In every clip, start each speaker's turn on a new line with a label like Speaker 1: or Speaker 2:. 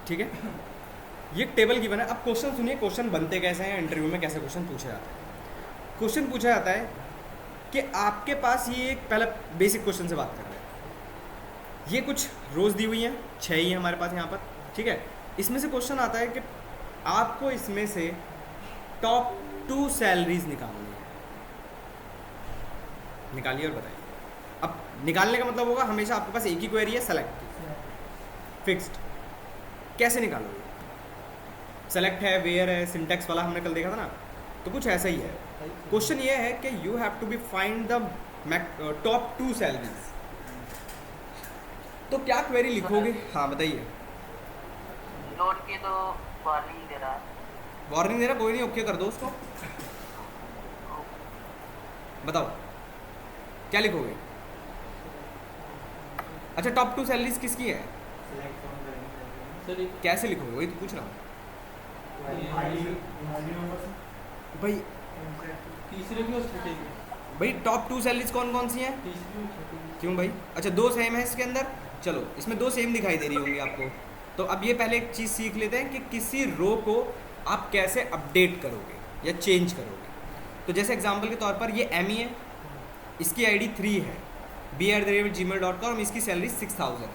Speaker 1: ठीक है, ये टेबल गिवन है। अब क्वेश्चन सुनिए, क्वेश्चन बनते कैसे हैं, इंटरव्यू में कैसे क्वेश्चन पूछा जाता है। क्वेश्चन पूछा जाता है कि आपके पास ये एक, पहला बेसिक क्वेश्चन से बात कर रहे हैं, ये कुछ रोज़ दी हुई हैं, 6 ही है हमारे पास यहाँ पर, ठीक है। इसमें से क्वेश्चन आता है कि आपको इसमें से टॉप 2 सैलरीज निकालनी है। निकालिए और बताइए। अब निकालने का मतलब होगा हमेशा आपके पास एक ही क्वेरी है, सेलेक्ट फिक्स्ड। कैसे निकालोगे? सेलेक्ट है, वेयर है, सिंटेक्स वाला हमने कल देखा था ना, तो कुछ ऐसा ही है। क्वेश्चन ये है कि you have to be find the top 2 salaries. तो क्या क्वेरी लिखोगे? हाँ बताइए।
Speaker 2: लोड के तो वार्निंग दे रहा है।
Speaker 1: वार्निंग दे रहा, कोई नहीं, ओके कर दो उसको। बताओ क्या लिखोगे? अच्छा, टॉप 2 सैलरीज किसकी है? कैसे लिखोगे, वही तो पूछ रहा हूँ भाई।
Speaker 3: तीसरे की और छठे की।
Speaker 1: भाई टॉप 2 सैलरीज कौन कौन सी हैं?
Speaker 3: तीसरी और छठी की।
Speaker 1: क्यों भाई? अच्छा, 2 सेम है इसके अंदर। चलो, इसमें 2 सेम दिखाई दे रही होंगी आपको। तो अब ये पहले एक चीज़ सीख लेते हैं कि किसी रो को आप कैसे अपडेट करोगे या चेंज करोगे। तो जैसे एग्जांपल के तौर पर ये एमी है, इसकी आईडी 3 है, b@gmail.com, इसकी सैलरी 6000 है,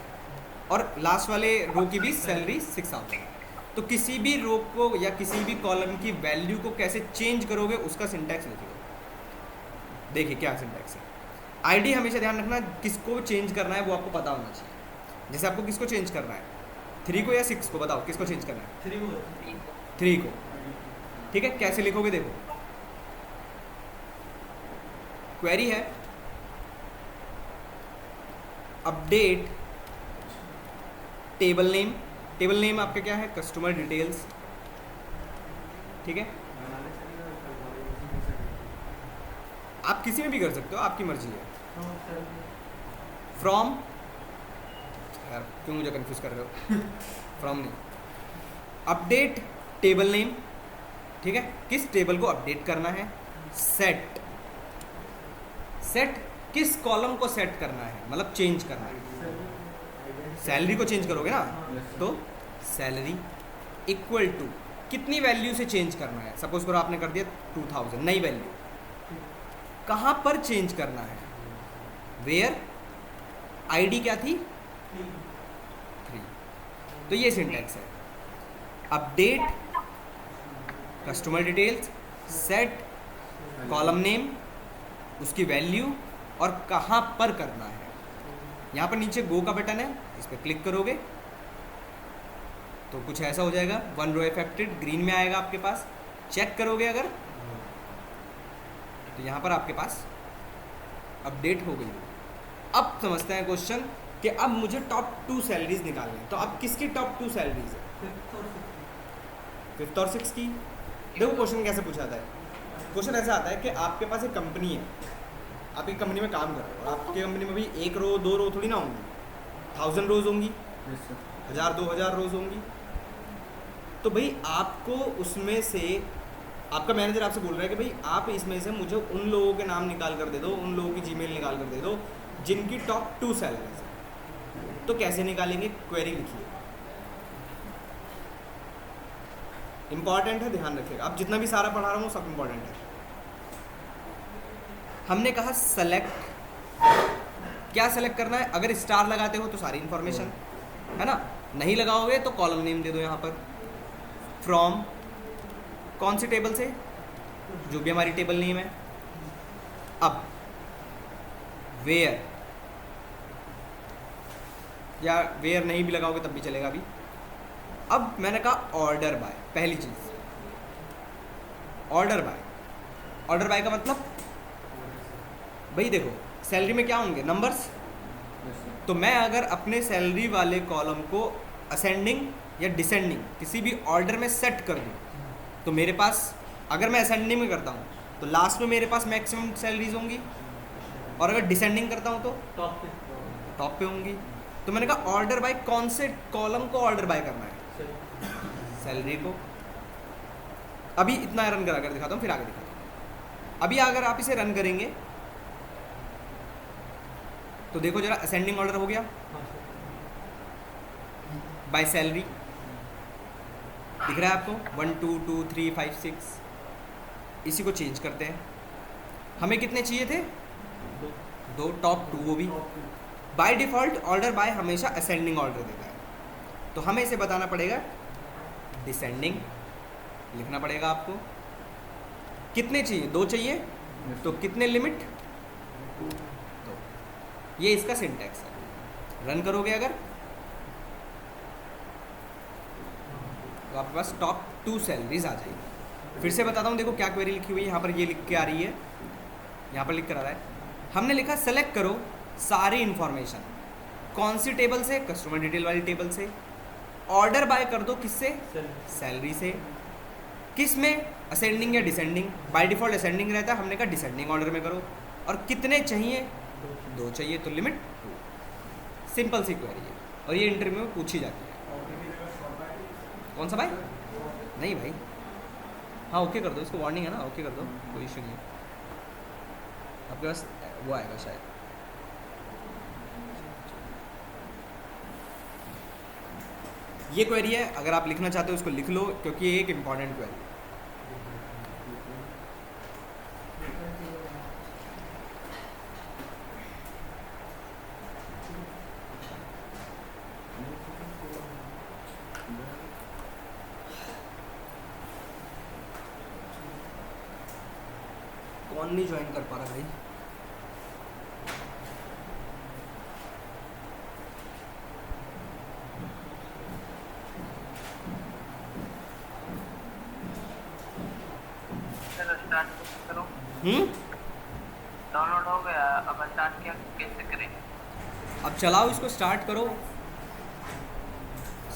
Speaker 1: और लास्ट वाले रो की भी सैलरी 6000 है। तो किसी भी रो को या किसी भी कॉलम की वैल्यू को कैसे चेंज करोगे, उसका सिंटैक्स लिखिए। देखिए क्या सिंटैक्स है। आईडी हमेशा ध्यान रखना, किसको चेंज करना है वो आपको पता होना चाहिए। जैसे आपको किसको चेंज करना है, 3 को या 6 को? बताओ किसको चेंज करना है? 3 को। ठीक है, कैसे लिखोगे देखो। क्वेरी है update table name. Table name आपका क्या है? Customer details. ठीक है, आप किसी में भी कर सकते हो, आपकी मर्जी है। फ्रॉम, यार क्यों मुझे कंफ्यूज कर रहे हो? फ्रॉम नहीं, अपडेट टेबल नेम। ठीक है, किस टेबल को अपडेट करना है? सेट, सेट किस कॉलम को सेट करना है, मतलब चेंज करना है। सैलरी को चेंज करोगे ना, तो सैलरी इक्वल टू कितनी वैल्यू से चेंज करना है। सपोज करो आपने कर दिया 2000, नई वैल्यू। कहाँ पर चेंज करना है? वेयर, आईडी क्या थी? 3। तो ये सिंटैक्स है, update customer details, set column name, उसकी वैल्यू, और कहाँ पर करना है। यहाँ पर नीचे गो का बटन है, इस पर क्लिक करोगे तो कुछ ऐसा हो जाएगा, 1 रो अफेक्टेड, ग्रीन में आएगा आपके पास। चेक करोगे अगर, तो यहाँ पर आपके पास अपडेट हो गई। अब समझते हैं क्वेश्चन कि अब मुझे टॉप 2 सैलरीज निकालनी है। तो अब किसकी टॉप 2 सैलरीज है? 5th और 6th की। देखो क्वेश्चन कैसे पूछा जाता है। क्वेश्चन ऐसा आता है कि आपके पास एक कंपनी है, आप एक कंपनी में काम कर रहे हो, और आपकी कंपनी में भी 1 रो 2 रो थोड़ी ना होंगी, 1000 रोज होंगी, 1000 2000 रोज होंगी। तो भाई आपको उसमें से, आपका मैनेजर आपसे बोल रहा है कि भाई आप इसमें से मुझे उन लोगों के नाम निकाल कर दे दो, उन लोगों की जीमेल निकाल कर दे दो जिनकी टॉप 2 सैलरीज है। तो कैसे निकालेंगे? क्वेरी लिखिए, इंपॉर्टेंट है, ध्यान रखिएगा। अब जितना भी सारा पढ़ा रहा हूँ सब इंपॉर्टेंट है। हमने कहा सेलेक्ट, क्या सेलेक्ट करना है? अगर स्टार लगाते हो तो सारी इंफॉर्मेशन है ना, नहीं लगाओगे तो कॉलम नेम दे दो यहाँ पर। फ्रॉम, कौन सी टेबल से? जो भी हमारी टेबल नेम है। अब वेयर, या वेयर नहीं भी लगाओगे तब भी चलेगा अभी। अब मैंने कहा ऑर्डर बाय, पहली चीज ऑर्डर बाय। ऑर्डर बाय का मतलब भाई देखो, सैलरी में क्या होंगे? नंबर्स। तो मैं अगर अपने सैलरी वाले कॉलम को असेंडिंग या डिसेंडिंग किसी भी ऑर्डर में सेट कर दूँ, तो मेरे पास, अगर मैं असेंडिंग में करता हूँ तो लास्ट में मेरे पास मैक्सिमम सैलरीज होंगी, और अगर डिसेंडिंग करता हूँ तो टॉप पे होंगी। तो मैंने कहा ऑर्डर बाय, कौन से कॉलम को ऑर्डर बाय करना है? सैलरी को। अभी इतना रन करा कर दिखाता हूँ, फिर आगे दिखाता हूँ। अभी अगर आप इसे रन करेंगे तो देखो जरा, असेंडिंग ऑर्डर हो गया बाय सैलरी, दिख रहा है आपको 1 2 2 3 5 6, इसी को चेंज करते हैं। हमें कितने चाहिए थे? दो, टॉप 2 वो भी। बाय डिफ़ॉल्ट ऑर्डर बाय हमेशा असेंडिंग ऑर्डर देता है, तो हमें इसे बताना पड़ेगा डिसेंडिंग, लिखना पड़ेगा आपको। कितने चाहिए? 2 चाहिए, तो कितने लिमिट? 2। ये इसका सिंटैक्स है। रन करोगे अगर तो आपके पास टॉप 2 सैलरीज आ जाएगी। फिर से बताता हूँ, देखो क्या क्वेरी लिखी हुई है यहाँ पर, ये लिख के आ रही है, यहाँ पर लिख कर आ रहा है। हमने लिखा सेलेक्ट करो सारी इन्फॉर्मेशन, कौन सी टेबल से? कस्टमर डिटेल वाली टेबल से। ऑर्डर बाय कर दो किससे? सैलरी से। किस में? असेंडिंग या डिसेंडिंग? बाय डिफ़ॉल्ट असेंडिंग रहता है, हमने कहा डिसेंडिंग ऑर्डर में करो। और कितने चाहिए? 2 चाहिए, तो लिमिट 2। सिंपल सी क्वेरी है और ये इंटरव्यू में पूछी जाती है। कौन सा भाई? नहीं भाई, हाँ ओके कर दो, इसको वार्निंग है ना, ओके कर दो, कोई इशू नहीं है। आपके पास वो आएगा शायद। ये क्वेरी है, अगर आप लिखना चाहते हो इसको लिख लो, क्योंकि ये एक इम्पॉर्टेंट क्वेरी है। कौन नहीं ज्वाइन कर पा रहा भाई?
Speaker 2: चलो स्टार्ट करो। डाउनलोड हो गया, अब स्टार्ट किया कैसे करें?
Speaker 1: अब चलाओ इसको, स्टार्ट करो।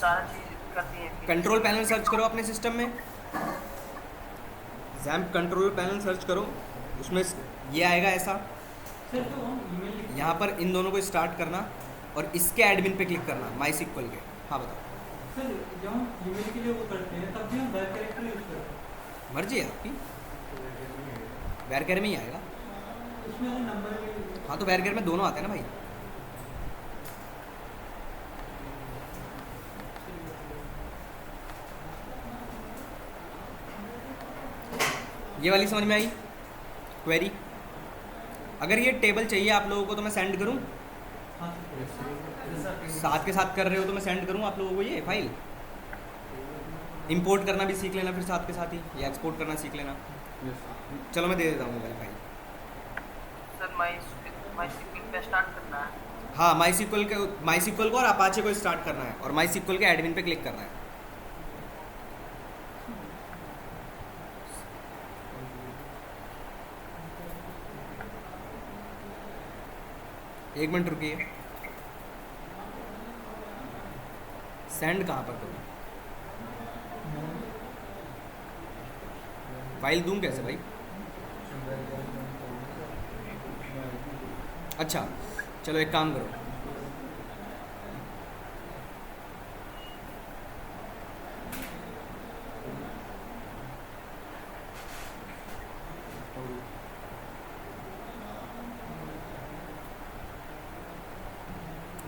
Speaker 2: सारा चीज करती है।
Speaker 1: कंट्रोल पैनल सर्च करो अपने सिस्टम में, जैम्प कंट्रोल पैनल सर्च करो, उसमें ये आएगा ऐसा।
Speaker 3: सर तो हम ईमेल
Speaker 1: यहाँ पर इन दोनों को स्टार्ट करना और इसके एडमिन पे क्लिक करना, माई सिक्वल के। हाँ बताओ।
Speaker 3: सर जब हम ईमेल के लिए वो करते हैं तब भी हम बैक कैरेक्टर यूज करते हैं।
Speaker 1: मर्जी है आपकी, वैरकेर में ही आएगा।
Speaker 3: उसमें वो नंबर भी
Speaker 1: हाँ तो वैरकेर में दोनों आते हैं ना भाई। ये वाली समझ में आई क्वेरी? अगर ये टेबल चाहिए आप लोगों को तो मैं सेंड करूं?
Speaker 3: हाँ
Speaker 1: साथ के साथ कर रहे हो तो मैं सेंड करूं आप लोगों को ये फाइल? इंपोर्ट करना भी सीख लेना फिर साथ के साथ ही, या एक्सपोर्ट करना सीख लेना। चलो मैं दे देता हूँ वाली फाइल।
Speaker 2: सर माई सिक्वल पे स्टार्ट करना है।
Speaker 1: हाँ माई सिक्वल को और अपाचे को स्टार्ट करना है और माई सिक्वल के एडमिन पे क्लिक करना है। एक मिनट रुकिए। सेंड कहाँ पर करूँ? फाइल दूँ कैसे भाई? अच्छा चलो एक काम करो,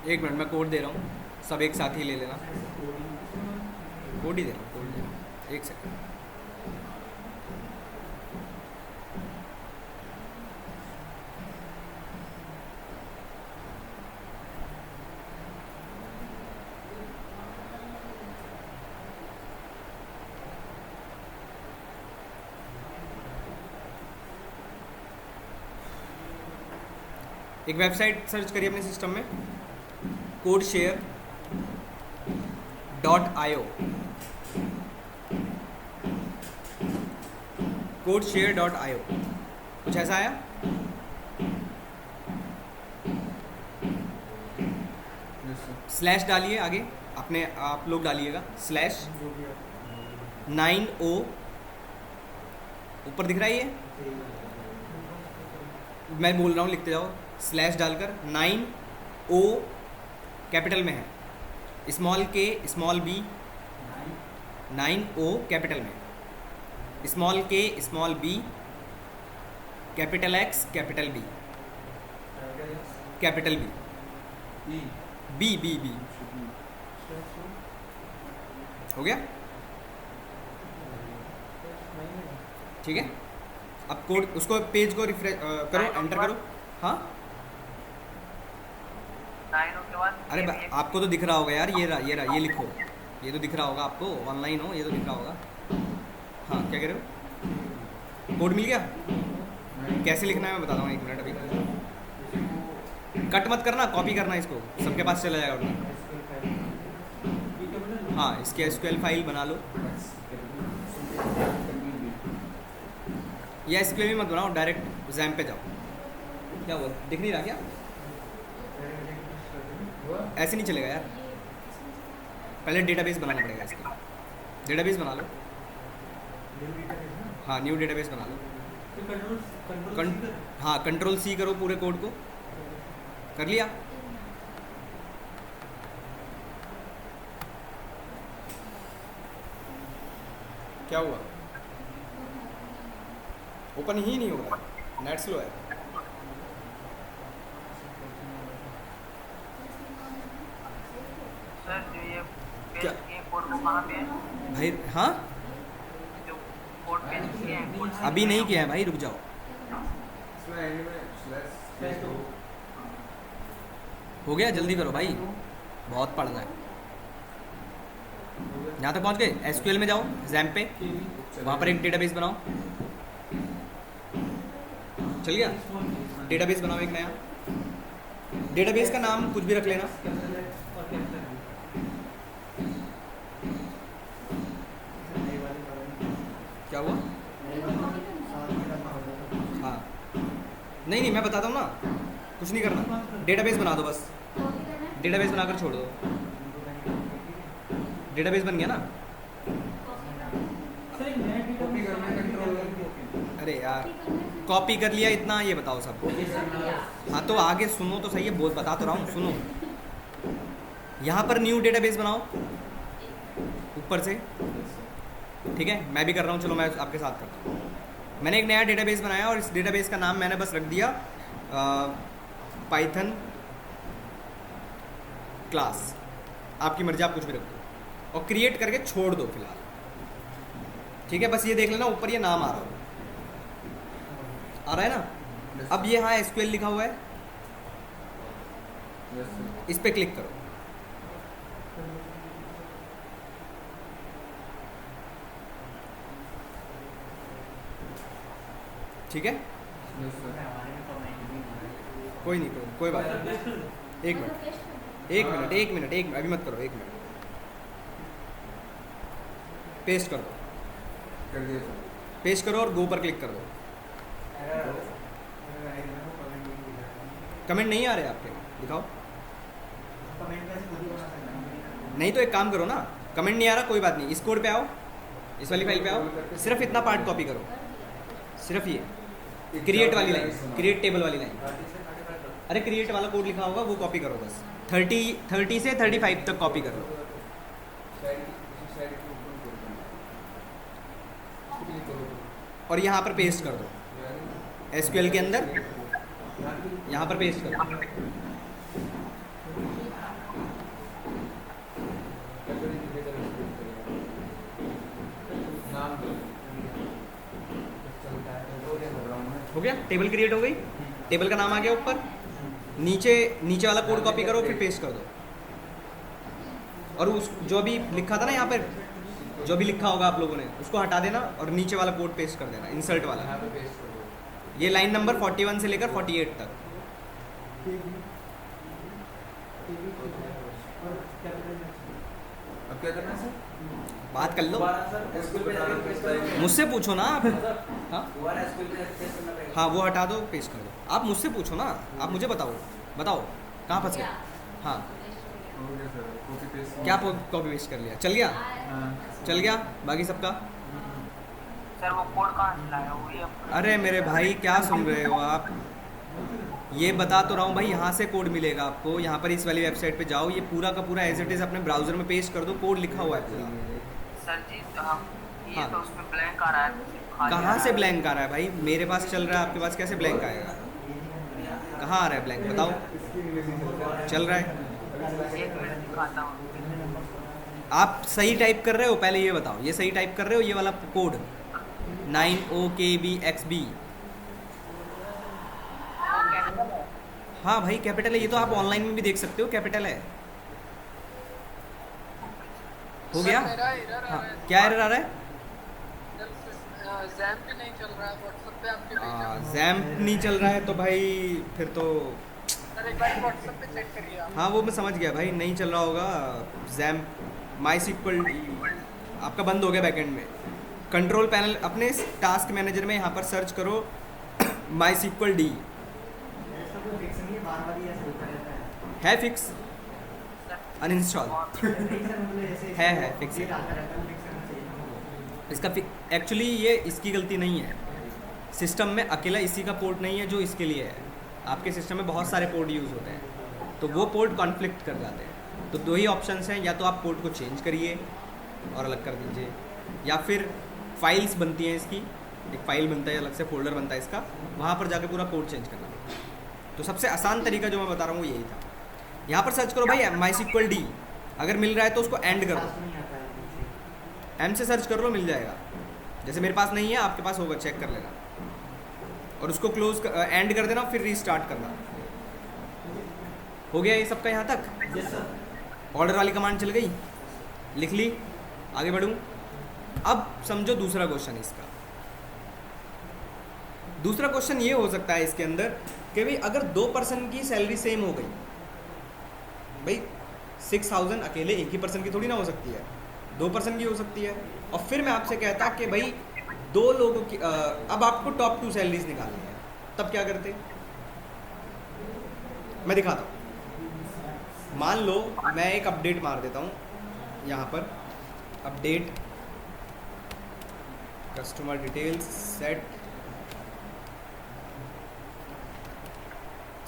Speaker 1: एक मिनट मैं कोड दे रहा हूँ, सब एक साथ ही ले लेना। कोड ही दे रहा हूँ, कोड दे रहा हूँ, एक सेकंड। एक वेबसाइट सर्च करिए अपने सिस्टम में, codeshare.io। codeshare.io कुछ ऐसा आया? स्लैश डालिए आगे, अपने आप लोग डालिएगा स्लैश 9O, ऊपर दिख रहा है ये, मैं बोल रहा हूँ लिखते जाओ, स्लैश डालकर 9O कैपिटल में है, small k small b, 9O capital में, small k small b, capital X capital B, capital B, B B B, हो गया? ठीक है, अब कोड उसको पेज को रिफ्रेश करो, एंटर करो। हाँ
Speaker 2: 9 के बाद
Speaker 1: अरे आपको तो दिख रहा होगा यार, ये रहा ये लिखो, ये तो दिख रहा होगा आपको, ऑनलाइन हो ये तो दिख रहा होगा। हाँ क्या कह रहे हो, कोड मिल गया? कैसे लिखना है मैं बताता हूँ, 1 मिनट अभी। कट मत करना, कॉपी करना इसको, सबके पास चला जाएगा उतना। हाँ इसकी एसक्यूएल फाइल बना लो, या एसक्यूएल भी मत बनाओ, डायरेक्ट जैम पे जाओ। क्या हुआ, दिख नहीं रहा क्या? ऐसे नहीं चलेगा यार, पहले डेटाबेस बनाना पड़ेगा इसका। डेटाबेस बना लो, हाँ न्यू डेटाबेस बना लो। हाँ कंट्रोल सी करो, पूरे कोड को कर लिया। क्या हुआ, ओपन ही नहीं हो रहा, नेट स्लो है।
Speaker 2: सर जो ये
Speaker 1: क्या?
Speaker 2: पेज के कोड को कहाँ पे है?
Speaker 1: भाई हाँ
Speaker 2: जो कोड पेज किए हैं कोड
Speaker 1: अभी नहीं किया है भाई, रुक जाओ। हो गया, जल्दी करो भाई, बहुत पढ़ना है। यहाँ तक पहुँच गए, एसक्यूएल में जाओ, जैम पे, वहाँ पर एक डेटाबेस बनाओ। चल गया, डेटाबेस बनाओ एक नया। डेटाबेस का नाम कुछ भी रख लेना। क्या हुआ? हाँ नहीं मैं बताता हूँ ना, कुछ नहीं करना, डेटाबेस बना दो बस, डेटाबेस बनाकर छोड़ दो। डेटाबेस बन गया ना? अरे यार कॉपी कर लिया इतना, ये बताओ सबको। हाँ तो आगे सुनो तो सही है, बहुत बता तो रहा हूँ, सुनो। यहाँ पर न्यू डेटाबेस बनाओ ऊपर से, ठीक है, मैं भी कर रहा हूँ, चलो मैं आपके साथ करता हूँ। मैंने एक नया डेटाबेस बनाया और इस डेटाबेस का नाम मैंने बस रख दिया पाइथन क्लास, आपकी मर्जी, आप कुछ भी रख दो, और क्रिएट करके छोड़ दो फिलहाल, ठीक है। बस ये देख लेना ऊपर ये नाम आ रहा है ना। अब ये हाँ एसक्यूएल लिखा हुआ है, इस पे क्लिक करो। ठीक है, कोई नहीं, कोई बात नहीं। एक मिनट अभी मत करो, 1 मिनट। पेस्ट कर दो, पेस्ट करो और गो पर क्लिक कर दो। कमेंट नहीं आ रहे आपके, दिखाओ। नहीं तो एक काम करो ना, कमेंट नहीं आ रहा कोई बात नहीं, इस कोड पे आओ, इस वाली फाइल पे आओ, सिर्फ इतना पार्ट कॉपी करो, सिर्फ ये क्रिएट वाली लाइन, क्रिएट टेबल वाली लाइन। अरे क्रिएट वाला कोड लिखा होगा वो कॉपी करो बस, 30 से 35 तक कॉपी कर लो। और यहाँ पर पेस्ट कर दो, एसक्यूएल के अंदर यहाँ पर पेस्ट कर दो। हो गया, टेबल क्रिएट हो गई, टेबल का नाम आ गया ऊपर, नीचे वाला कोड कॉपी करो, फिर पेस्ट कर दो। और उस जो भी लिखा था ना यहाँ पर, जो भी लिखा होगा आप लोगों ने उसको हटा देना और नीचे वाला कोड पेस्ट कर देना, इंसर्ट वाला। ये लाइन नंबर 41 से लेकर 48 तक।
Speaker 4: अब क्या करना है सर?
Speaker 1: बात कर लो, मुझसे पूछो ना आप। हाँ वो हटा दो, पेस्ट कर दो। आप मुझसे पूछो ना, आप मुझे बताओ कहाँ फंस गए। हाँ क्या कॉपी पेस्ट कर लिया, चल गया? चल गया बाकी सबका?
Speaker 2: सर वो कोड कहाँ से लाया वो ये?
Speaker 1: अरे मेरे भाई क्या सुन रहे हो आप, ये बता तो रहा हूँ भाई, यहाँ से कोड मिलेगा आपको। यहाँ पर इस वाली वेबसाइट पे जाओ, ये पूरा का पूरा एज इट इज़ अपने ब्राउजर में पेस्ट कर दो, कोड लिखा हुआ है पूरा।
Speaker 2: सर जी तो हम ये
Speaker 1: हाँ।
Speaker 2: तो उसमें ब्लैंक आ रहा है, खाली आ
Speaker 1: कहाँ
Speaker 2: रहा
Speaker 1: से
Speaker 2: है।
Speaker 1: ब्लैंक आ रहा है भाई? मेरे पास चल रहा है, आपके पास कैसे ब्लैंक आएगा? कहाँ आ रहा है ब्लैंक, बताओ। चल रहा है,
Speaker 2: 1 मिनट दिखाता हूँ।
Speaker 1: आप सही टाइप कर रहे हो? पहले ये बताओ, ये सही टाइप कर रहे हो ये वाला कोड? 9OKBXB। हाँ भाई कैपिटल है, ये तो आप ऑनलाइन में भी देख सकते हो, कैपिटल है। हो गया?
Speaker 2: मेरा एरर आ
Speaker 1: हाँ,
Speaker 2: रहा है।
Speaker 1: क्या एरर आ रहा है?
Speaker 2: जैम भी नहीं चल रहा है व्हाट्सएप पे आपके भेजा।
Speaker 1: जैम्प नहीं चल रहा है तो भाई फिर तो
Speaker 2: सर एक बार व्हाट्सएप पे चेक करिए आप।
Speaker 1: हाँ वो मैं समझ गया भाई, नहीं चल रहा होगा जैम्प। माई सिक्वल आपका बंद हो गया बैकएंड में। कंट्रोल पैनल अपने टास्क मैनेजर में यहाँ पर सर्च करो माई सिक्वल डी।
Speaker 3: ऐसा कोई फिक्स नहीं है, बार-बार ही ऐसा होता रहता है।
Speaker 1: है फिक्स, अनइंस्टॉल
Speaker 3: नहीं सर, मतलब ऐसे
Speaker 1: है फिक्स
Speaker 3: ये
Speaker 1: है।
Speaker 3: आता रहता है, फिक्स करना चाहिए।
Speaker 1: इसका एक्चुअली ये इसकी गलती नहीं है, सिस्टम में अकेला इसी का पोर्ट नहीं है जो इसके लिए है। आपके सिस्टम में बहुत सारे पोर्ट यूज़ होते हैं, तो वो पोर्ट कॉन्फ्लिक्ट कर जाते हैं। तो दो ही ऑप्शंस हैं, या तो आप पोर्ट को चेंज करिए और अलग कर दीजिए, या फिर फाइल्स बनती हैं इसकी, एक फाइल बनता है अलग से, फोल्डर बनता है इसका, वहाँ पर जाकर पूरा पोर्ट चेंज करना। तो सबसे आसान तरीका जो मैं बता रहा हूँ वो यही था। यहाँ पर सर्च करो भाई माई सिक्वल डी, अगर मिल रहा है तो उसको एंड कर
Speaker 3: पास
Speaker 1: दो,
Speaker 3: नहीं आता है पीछे।
Speaker 1: एम से सर्च कर लो, मिल जाएगा। जैसे मेरे पास नहीं है, आपके पास होगा, चेक कर लेना, और उसको क्लोज एंड कर देना, फिर रीस्टार्ट करना। हो गया ये सबका यहाँ तक?
Speaker 3: Yes sir.
Speaker 1: ऑर्डर वाली कमांड चल गई, लिख ली, आगे बढ़ूँ। अब समझो दूसरा क्वेश्चन इसका। दूसरा क्वेश्चन ये हो सकता है इसके अंदर कि भाई अगर 2 पर्सन की सैलरी सेम हो गई, भाई 6000 अकेले एक ही पर्सन की थोड़ी ना हो सकती है, 2 पर्सन की हो सकती है। और फिर मैं आपसे कहता कि भाई 2 लोगों की अब आपको टॉप 2 सैलरीज निकालनी है, तब क्या करते? मैं दिखाता हूँ। मान लो मैं एक अपडेट मार देता हूँ यहाँ पर, update customer details set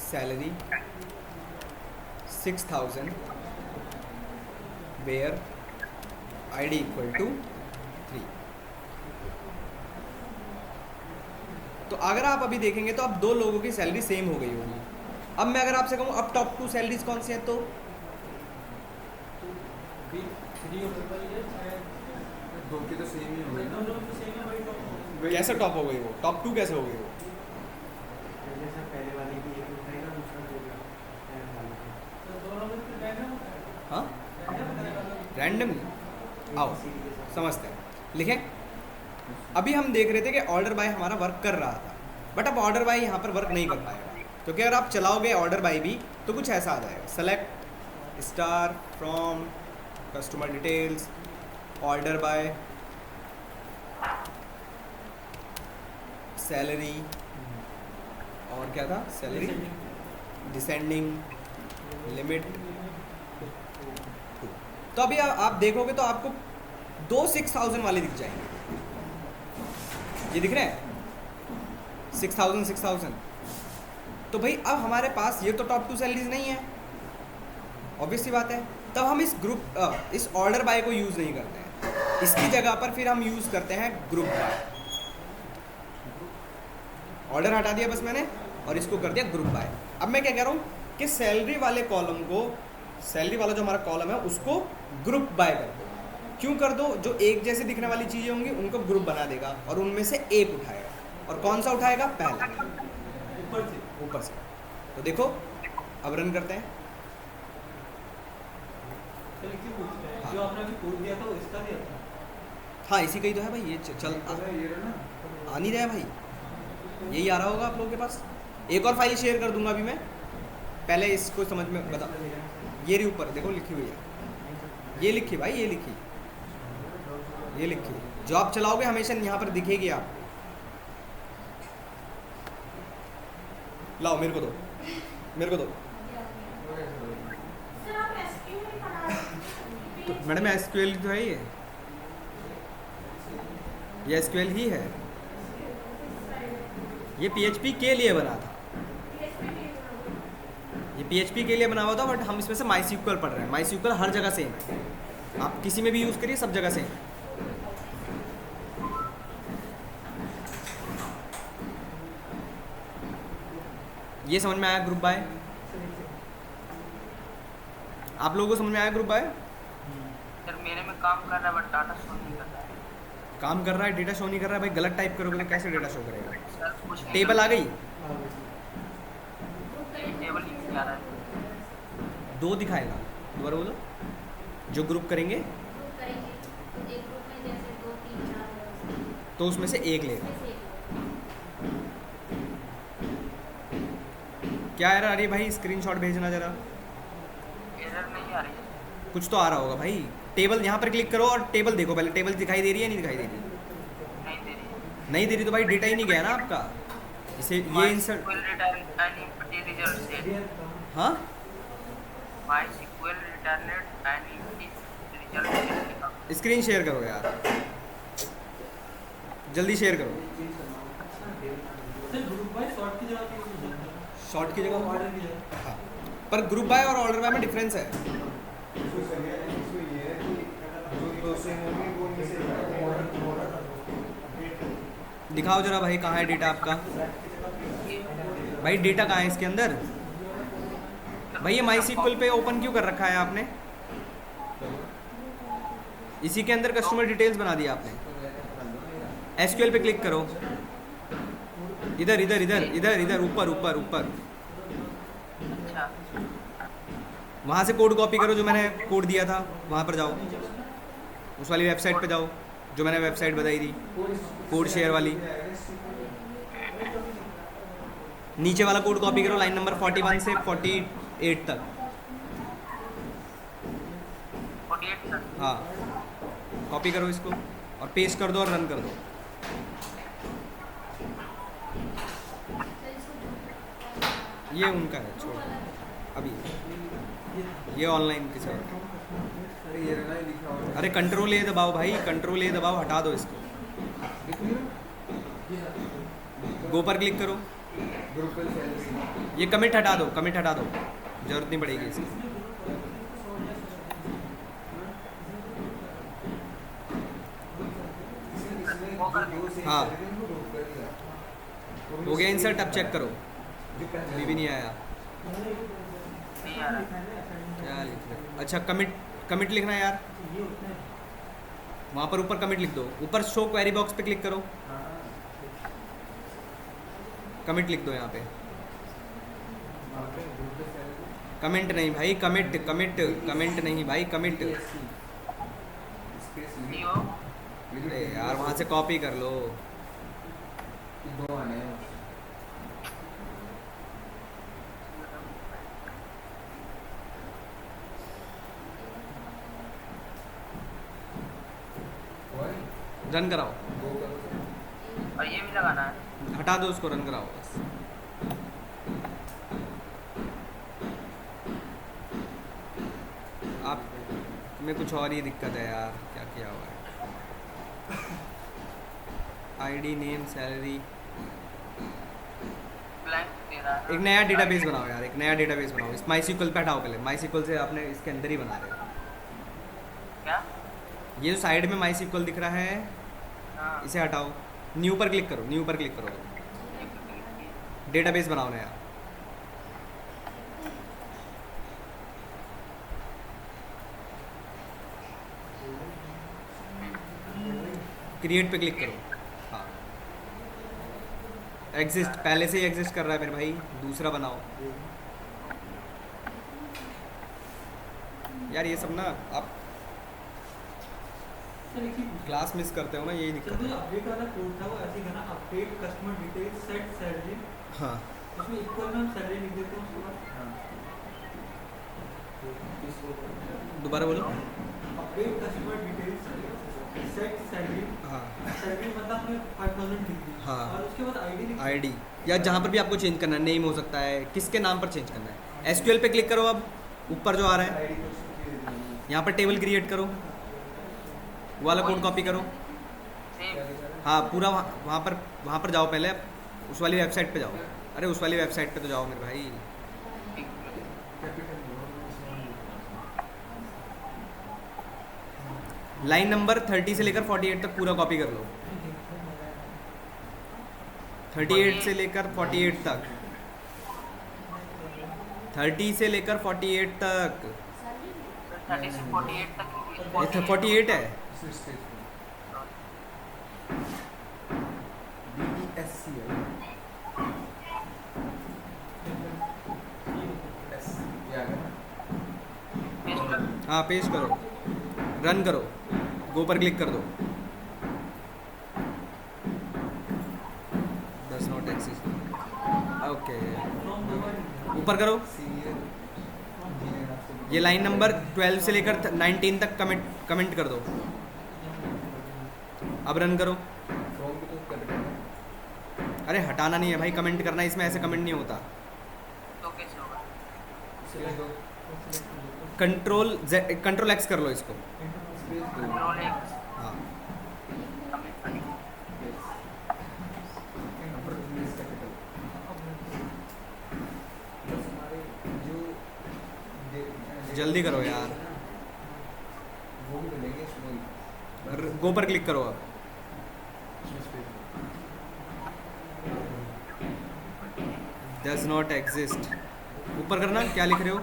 Speaker 1: salary 6000 where ID equal to 3। तो अगर आप अभी देखेंगे तो अब 2 लोगों की सैलरी सेम हो गई होगी। अब मैं अगर आपसे कहूँ अब टॉप 2 सैलरीज कौन सी है, तो
Speaker 4: दो की तो सेम ही हो गई ना।
Speaker 1: कैसे टॉप हो गई वो? टॉप 2 कैसे हो गई वो?
Speaker 3: पहले सर पहले वाले की एक उठाएगा, दूसरा होगा
Speaker 1: हाँ रैंडमली, आओ समझते हैं, लिखें। अभी हम देख रहे थे कि ऑर्डर बाय हमारा वर्क कर रहा था, बट अब ऑर्डर बाय यहाँ पर वर्क नहीं कर पाएगा, क्योंकि अगर आप चलाओगे ऑर्डर बाय भी तो कुछ ऐसा आ जाएगा, select star from customer details order by salary, और क्या था, सैलरी डिसेंडिंग लिमिट। तो अभी आप देखोगे तो आपको 2 6000 वाले दिख जाएंगे, ये दिख रहे हैं 6000 6000। तो भाई अब हमारे पास ये तो टॉप 2 सैलरीज नहीं है, ऑब्वियस सी बात है। तब हम इस ग्रुप इस ऑर्डर बाय को यूज़ नहीं करते हैं, इसकी जगह पर फिर हम यूज़ करते हैं ग्रुप बाय। ऑर्डर हटा दिया बस मैंने और इसको कर दिया ग्रुप बाय। अब मैं क्या कह रहा हूँ कि सैलरी वाले कॉलम को, सैलरी वाला जो हमारा कॉलम है उसको ग्रुप बाय कर दो। क्यों कर दो? जो एक जैसे दिखने वाली चीज़ें होंगी उनको ग्रुप बना देगा और उनमें से एक उठाएगा। और कौन सा उठाएगा? पहला, ऊपर से। तो देखो अब रन करते हैं। हाँ।
Speaker 3: जो आपने अभी कोड दिया था वो इसका दिया था।
Speaker 1: हाँ इसी का ही तो है भाई, ये चल
Speaker 4: ये रहा ना।
Speaker 1: आ नहीं रहा है भाई, यही आ रहा होगा आप लोगों के पास। एक और फाइल शेयर कर दूंगा अभी मैं, पहले इसको समझ में बता। ये रही ऊपर देखो लिखी हुई है, ये लिखी भाई, ये लिखी, ये लिखी, जो आप चलाओगे हमेशा यहाँ पर दिखेगी आपको। लाओ मेरे को दो, मेरे को दो। तो मैडम एसक्यूएल तो है ये एसक्यूएल ही है, ये पीएचपी के लिए बना था, ये पीएचपी के लिए बना हुआ था, बट हम इसमें से माईस्क्यूएल पढ़ रहे हैं। माईस्क्यूएल हर जगह सेम है, आप किसी में भी यूज़ करिए, सब जगह सेम है। ये समझ में आया ग्रुप बाय? आप लोगों को समझ में आया ग्रुप बाय?
Speaker 2: सर मेरे में काम कर रहा है बट डाटा शो नहीं कर रहा है।
Speaker 1: काम कर रहा है, डेटा शो नहीं कर रहा है भाई। गलत टाइप करोगे तो कैसे डेटा शो करेगा?
Speaker 2: सर कुछ नहीं
Speaker 1: टेबल आ गई,
Speaker 2: टेबल नहीं आ रहा है।
Speaker 1: 2 दिखाएगा। दोबारा बोलो। जो ग्रुप करेंगे
Speaker 5: ग्रुप करेंगे तो एक ग्रुप में जैसे 2 3 4
Speaker 1: तो उसमें से एक लेगा। क्या एरर आ रही है भाई? स्क्रीनशॉट भेजना जरा।
Speaker 2: एरर नहीं आ रही है।
Speaker 1: कुछ तो आ रहा होगा भाई। टेबल यहाँ पर क्लिक करो और टेबल देखो पहले। टेबल दिखाई दे रही है नहीं दिखाई दे रही?
Speaker 2: नहीं दे रही है।
Speaker 1: नहीं दे रही तो भाई डेटा ही नहीं गया ना आपका। इसे ये insert.
Speaker 2: MySQL return any empty result set.
Speaker 1: हाँ
Speaker 2: MySQL returned any empty result set.
Speaker 1: Screen share करो यार, जल्दी शेयर करो।
Speaker 3: सर ग्रुप बाय शॉर्ट की जगह पे यूज होता है,
Speaker 1: शॉर्ट की जगह
Speaker 3: ऑर्डर की जगह।
Speaker 1: हाँ, पर ग्रुप बाय और ऑर्डर बाय में डिफरेंस है। दिखाओ जरा भाई, कहाँ है डेटा आपका? भाई डेटा कहाँ है इसके अंदर? भाई ये MySQL पे ओपन क्यों कर रखा है आपने? इसी के अंदर कस्टमर डिटेल्स बना दिया आपने। SQL पे क्लिक करो। इधर इधर इधर इधर इधर ऊपर ऊपर ऊपर
Speaker 2: अच्छा
Speaker 1: वहाँ से कोड कॉपी करो जो मैंने कोड दिया था। वहाँ पर जाओ, उस वाली वेबसाइट पे जाओ जो मैंने वेबसाइट बताई थी, कोड शेयर वाली। नीचे वाला कोड कॉपी करो, लाइन नंबर 41 से 48 तक।
Speaker 2: 48 सर।
Speaker 1: हाँ, कॉपी करो इसको और पेस्ट कर दो और रन कर दो। ये उनका है, छोड़ो अभी। ये ऑनलाइन किसी और का।
Speaker 4: अरे ये रहा लिखा हुआ
Speaker 1: अरे कंट्रोल ए दबाओ भाई, कंट्रोल ए दबाओ, हटा दो इसको। गो पर क्लिक करो।
Speaker 4: ग्रुप पे सेल्स
Speaker 1: ये कमिट हटा दो, कमिट हटा दो, जरूरत नहीं पड़ेगी इसकी। हाँ हो गया इंसर्ट। अब चेक करो, अभी भी नहीं आया।
Speaker 2: नहीं आ रहा।
Speaker 1: क्या लिख रहे हो? अच्छा कमिट, कमिट लिखना है यार। वहाँ पर ऊपर कमिट लिख दो। ऊपर शो क्वेरी बॉक्स पे क्लिक करो, कमिट लिख दो यहाँ पे। कमेंट नहीं भाई, कमिट कमिट, कमेंट नहीं भाई, कमिट।
Speaker 2: CO
Speaker 1: अरे यार वहाँ से कॉपी कर लो।
Speaker 4: 2 आने हैं।
Speaker 1: रन कराओ,
Speaker 2: और ये भी लगाना है।
Speaker 1: हटा दो उसको, रन कराओ बस। आप में कुछ और ही दिक्कत है यार, क्या किया हुआ है? ID, name, salary.
Speaker 2: ब्लैंक दे रहा है।
Speaker 1: एक नया डेटाबेस बनाओ यार, एक नया डेटाबेस बनाओ। इस MySQL पे हटाओ पहले। MySQL से आपने इसके अंदर ही बना रहे हो।
Speaker 2: क्या?
Speaker 1: ये जो साइड में MySQL दिख रहा है
Speaker 2: हाँ।
Speaker 1: इसे हटाओ। न्यू पर क्लिक करो, न्यू पर क्लिक करो, डेटाबेस बनाओ नया। क्रिएट पे क्लिक करो। हाँ एग्जिस्ट, पहले से ही एग्जिस्ट कर रहा है मेरे भाई, दूसरा बनाओ। यार ये सब ना आप
Speaker 3: सर एक ही
Speaker 1: क्लास मिस करते हो ना, यही
Speaker 3: सर
Speaker 1: दिक्कत
Speaker 3: जो
Speaker 1: है।
Speaker 3: अपडेट वाला कोड था वो ऐसे ही था ना, update customer detail set salary,
Speaker 1: हाँ
Speaker 3: उसमें इक्वल में हम सैलरी लिख देते हैं उसके बाद।
Speaker 1: दोबारा बोलो।
Speaker 3: Update customer details set salary,
Speaker 1: हाँ
Speaker 3: सैलरी मतलब हमने 5000 लिख दी
Speaker 1: हाँ।
Speaker 3: और उसके बाद आईडी लिख
Speaker 1: आईडी, या जहाँ पर भी आपको चेंज करना है, नेम हो सकता है, किसके नाम पर चेंज करना है। SQL पे क्लिक करो। अब ऊपर जो आ रहा है यहाँ पर टेबल क्रिएट करो, वो वाला कोड कॉपी करो।
Speaker 2: सेम।
Speaker 1: हाँ पूरा वहाँ पर जाओ पहले, उस वाली वेबसाइट पे जाओ। अरे उस वाली वेबसाइट पे तो जाओ मेरे भाई। लाइन नंबर 30 से लेकर 48 तक पूरा कॉपी कर लो। 38 से लेकर 48 तक, 30 से लेकर 48 तक।
Speaker 2: 30 से 48 तक।
Speaker 1: ये 48 है।
Speaker 4: SC है S ये आ गया ना?
Speaker 2: पेस्ट कर
Speaker 1: हाँ पेस्ट करो, रन करो, गो पर क्लिक कर दो। Does not exist. ओके ऊपर करो,
Speaker 4: सीरियल
Speaker 1: ये लाइन नंबर 12 से लेकर 19 तक कमेंट कर दो। अब रन करो।
Speaker 4: फ्रॉम भी तो कैपिटल है।
Speaker 1: अरे हटाना नहीं है भाई, कमेंट करना है, इसमें ऐसे कमेंट नहीं होता।
Speaker 2: तो कैसे होगा?
Speaker 4: सिलेक्ट दो,
Speaker 1: कंट्रोल एक्स कर लो इसको।
Speaker 4: स्पेस दो,
Speaker 2: कंट्रोल एक्स
Speaker 1: हाँ
Speaker 2: कमेंट करेंगे।
Speaker 4: Yes number place capital. बस हमारे जो
Speaker 1: जल्दी करो यार।
Speaker 4: वो भी मिलेंगे वही
Speaker 1: गो पर क्लिक करो अब। Does not exist. ऊपर करना, क्या लिख रहे हो?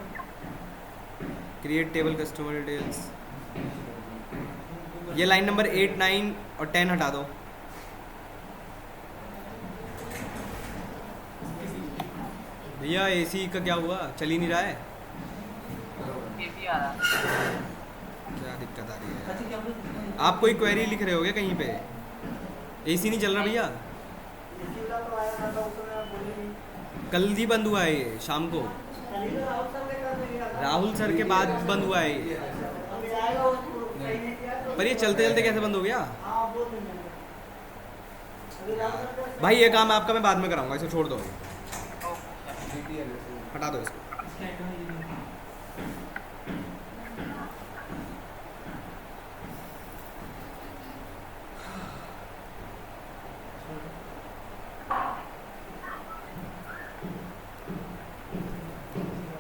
Speaker 1: Create table customer details. ये लाइन नंबर 8, 9 और 10 हटा दो। भैया एसी का क्या हुआ, चल ही नहीं रहा है,
Speaker 2: ये भी आ रहा है।
Speaker 1: क्या दिक्कत आ रही है?
Speaker 3: अच्छा क्या बोलते हैं?
Speaker 1: आप कोई क्वेरी लिख रहे होगे कहीं पे? एसी नहीं चल रहा भैया, कल ही बंद हुआ है ये शाम को, राहुल सर के बाद बंद हुआ है ये। पर ये चलते चलते कैसे बंद हो गया? भाई ये काम आपका मैं बाद में कराऊंगा, इसे छोड़ दो, हटा दो इसको।
Speaker 3: इसके आइटम ये नहीं है।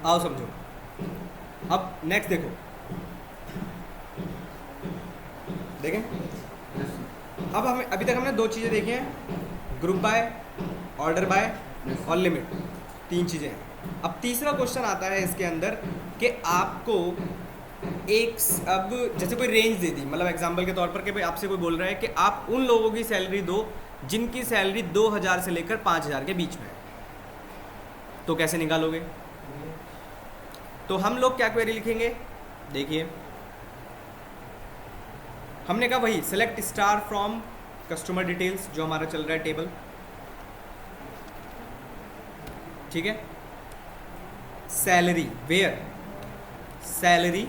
Speaker 1: आओ समझो। अब नेक्स्ट देखो, देखें। अब हमें अभी तक हमने दो चीज़ें देखी हैं, ग्रुप बाय, ऑर्डर बाय और लिमिट, 3 चीज़ें हैं। अब तीसरा क्वेश्चन आता है इसके अंदर कि आपको अब जैसे कोई रेंज दे दी, मतलब एग्जांपल के तौर पर कि भाई आपसे कोई बोल रहा है कि आप उन लोगों की सैलरी दो जिनकी सैलरी 2000 से लेकर 5000 के बीच में है, तो कैसे निकालोगे? तो हम लोग क्या क्वेरी लिखेंगे, देखिए हमने कहा वही select star from customer details, जो हमारा चल रहा है टेबल, ठीक है। सैलरी, वेयर सैलरी,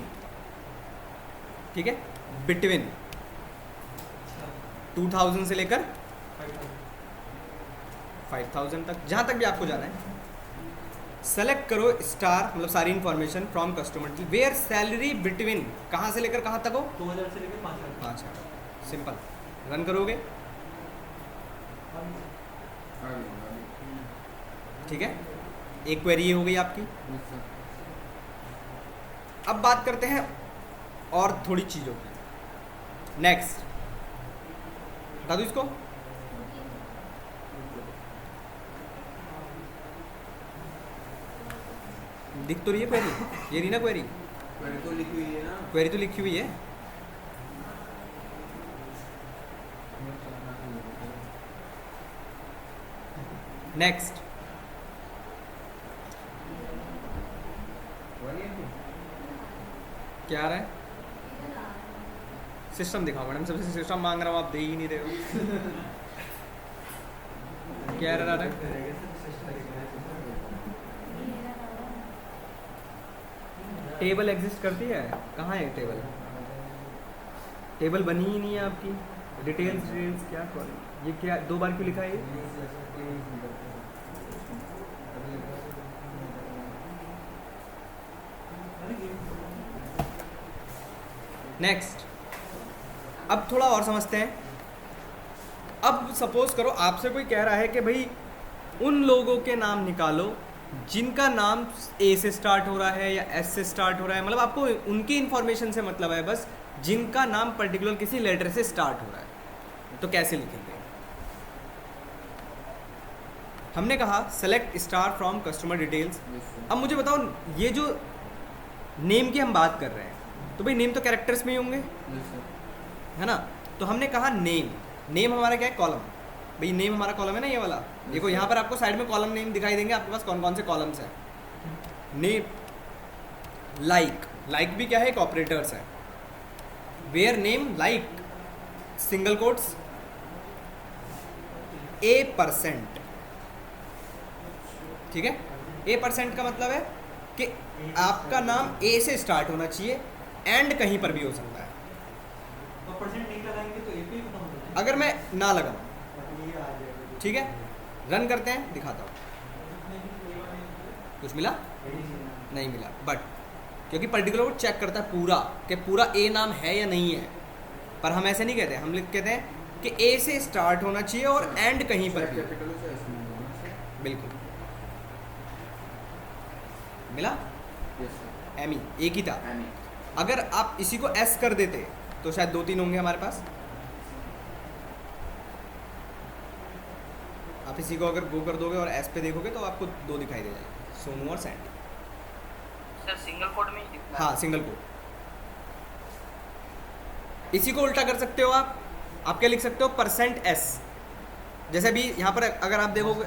Speaker 1: ठीक है, बिटवीन 2000 से लेकर 5000 तक, जहां तक भी आपको जाना है। सेलेक्ट करो स्टार, मतलब सारी इंफॉर्मेशन फ्रॉम कस्टमर की, वेयर सैलरी बिटवीन, कहाँ से लेकर कहाँ तक हो?
Speaker 3: 2000 से लेकर 5000।
Speaker 1: 5000। सिंपल, रन करोगे, ठीक है। एक क्वेरी हो गई आपकी। अब बात करते हैं और थोड़ी चीज़ों की। नेक्स्ट, बता दूँ इसको? दिख तो रही है क्वेरी, ये रही ना क्वेरी?
Speaker 4: क्वेरी तो लिखी हुई है ना।
Speaker 1: क्वेरी तो लिखी हुई है। नेक्स्ट, क्या आ रहा है? सिस्टम दिखाओ मैडम, सबसे सिस्टम मांग रहा हूँ, आप दे ही नहीं रहे हो। क्या एरर आ रहा है? टेबल एग्जिस्ट करती है? कहाँ है टेबल? टेबल बनी ही नहीं है आपकी। डिटेल्स क्या कॉल, ये क्या 2 बार क्यों लिखा है ये? नेक्स्ट, अब थोड़ा और समझते हैं। अब सपोज करो आपसे कोई कह रहा है कि भाई उन लोगों के नाम निकालो जिनका नाम ए से स्टार्ट हो रहा है या एस से स्टार्ट हो रहा है, मतलब आपको उनकी इन्फॉर्मेशन से मतलब है बस, जिनका नाम पर्टिकुलर किसी लेटर से स्टार्ट हो रहा है। तो कैसे लिखेंगे? हमने कहा select star from customer details. अब मुझे बताओ, ये जो नेम की हम बात कर रहे हैं, तो भाई नेम तो कैरेक्टर्स में ही होंगे, है ना? तो हमने कहा नेम, नेम हमारा क्या है? कॉलम। भाई नेम हमारा कॉलम है ना ये वाला, देखो यहाँ पर आपको साइड में कॉलम नेम दिखाई देंगे, आपके पास कौन कौन से कॉलम्स हैं। नेम, लाइक भी क्या है, एक ऑपरेटर्स है। Where name like single quotes %, ठीक है। %, का मतलब है कि आपका नाम ए से स्टार्ट होना चाहिए, एंड कहीं पर भी हो सकता है।
Speaker 3: और परसेंट नहीं लगाएंगे तो एक ही खत्म हो जाएगा।
Speaker 1: अगर मैं ना लगाऊं,
Speaker 3: ये आ जाएगा।
Speaker 1: ठीक है, रन करते हैं, दिखाता हूँ। कुछ मिला? नहीं मिला, बट क्योंकि पर्टिकुलर वो चेक करता है पूरा कि पूरा ए नाम है या नहीं है, पर हम ऐसे नहीं कहते, हम लिख कहते हैं कि ए से स्टार्ट होना चाहिए और एंड कहीं पर भी।
Speaker 4: कैपिटल से स्मॉल होना चाहिए।
Speaker 1: बिल्कुल मिला,
Speaker 4: यस सर।
Speaker 1: एमी एक ही था।
Speaker 4: एनी।
Speaker 1: अगर आप इसी को एस कर देते तो शायद 2-3 होंगे हमारे पास। आप इसी को अगर गो कर दोगे और एस पे देखोगे तो आपको 2 दिखाई दे जाएंगे, सोनू और सैंडी।
Speaker 2: सर सिंगल कोड में ही दिखता है।
Speaker 1: हाँ, सिंगल कोड। इसी को उल्टा कर सकते हो आप क्या लिख सकते हो, %s। जैसे भी यहाँ पर अगर आप देखोगे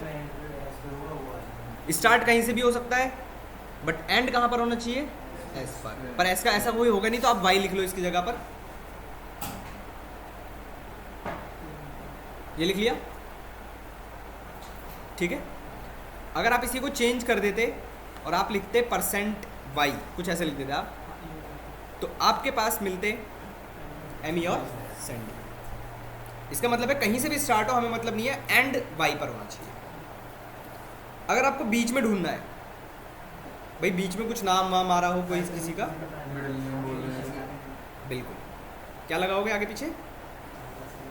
Speaker 1: स्टार्ट कहीं से भी हो सकता है, बट एंड कहाँ पर होना चाहिए, एस पर एस का ऐसा कोई होगा नहीं, तो आप वाई लिख लो इसकी जगह पर। ये लिख लिया, ठीक है। अगर आप इसी को चेंज कर देते और आप लिखते %y, कुछ ऐसे लिख देते आप, तो आपके पास मिलते एमी और सैंडी। इसका मतलब है कहीं से भी स्टार्ट हो, हमें मतलब नहीं है, एंड वाई पर होना चाहिए। अगर आपको बीच में ढूंढना है, भाई बीच में कुछ नाम वाम आ रहा हो कोई किसी का,
Speaker 4: मिडिल नेम बोल रहे हैं।
Speaker 1: बिल्कुल क्या लगाओगे आगे पीछे,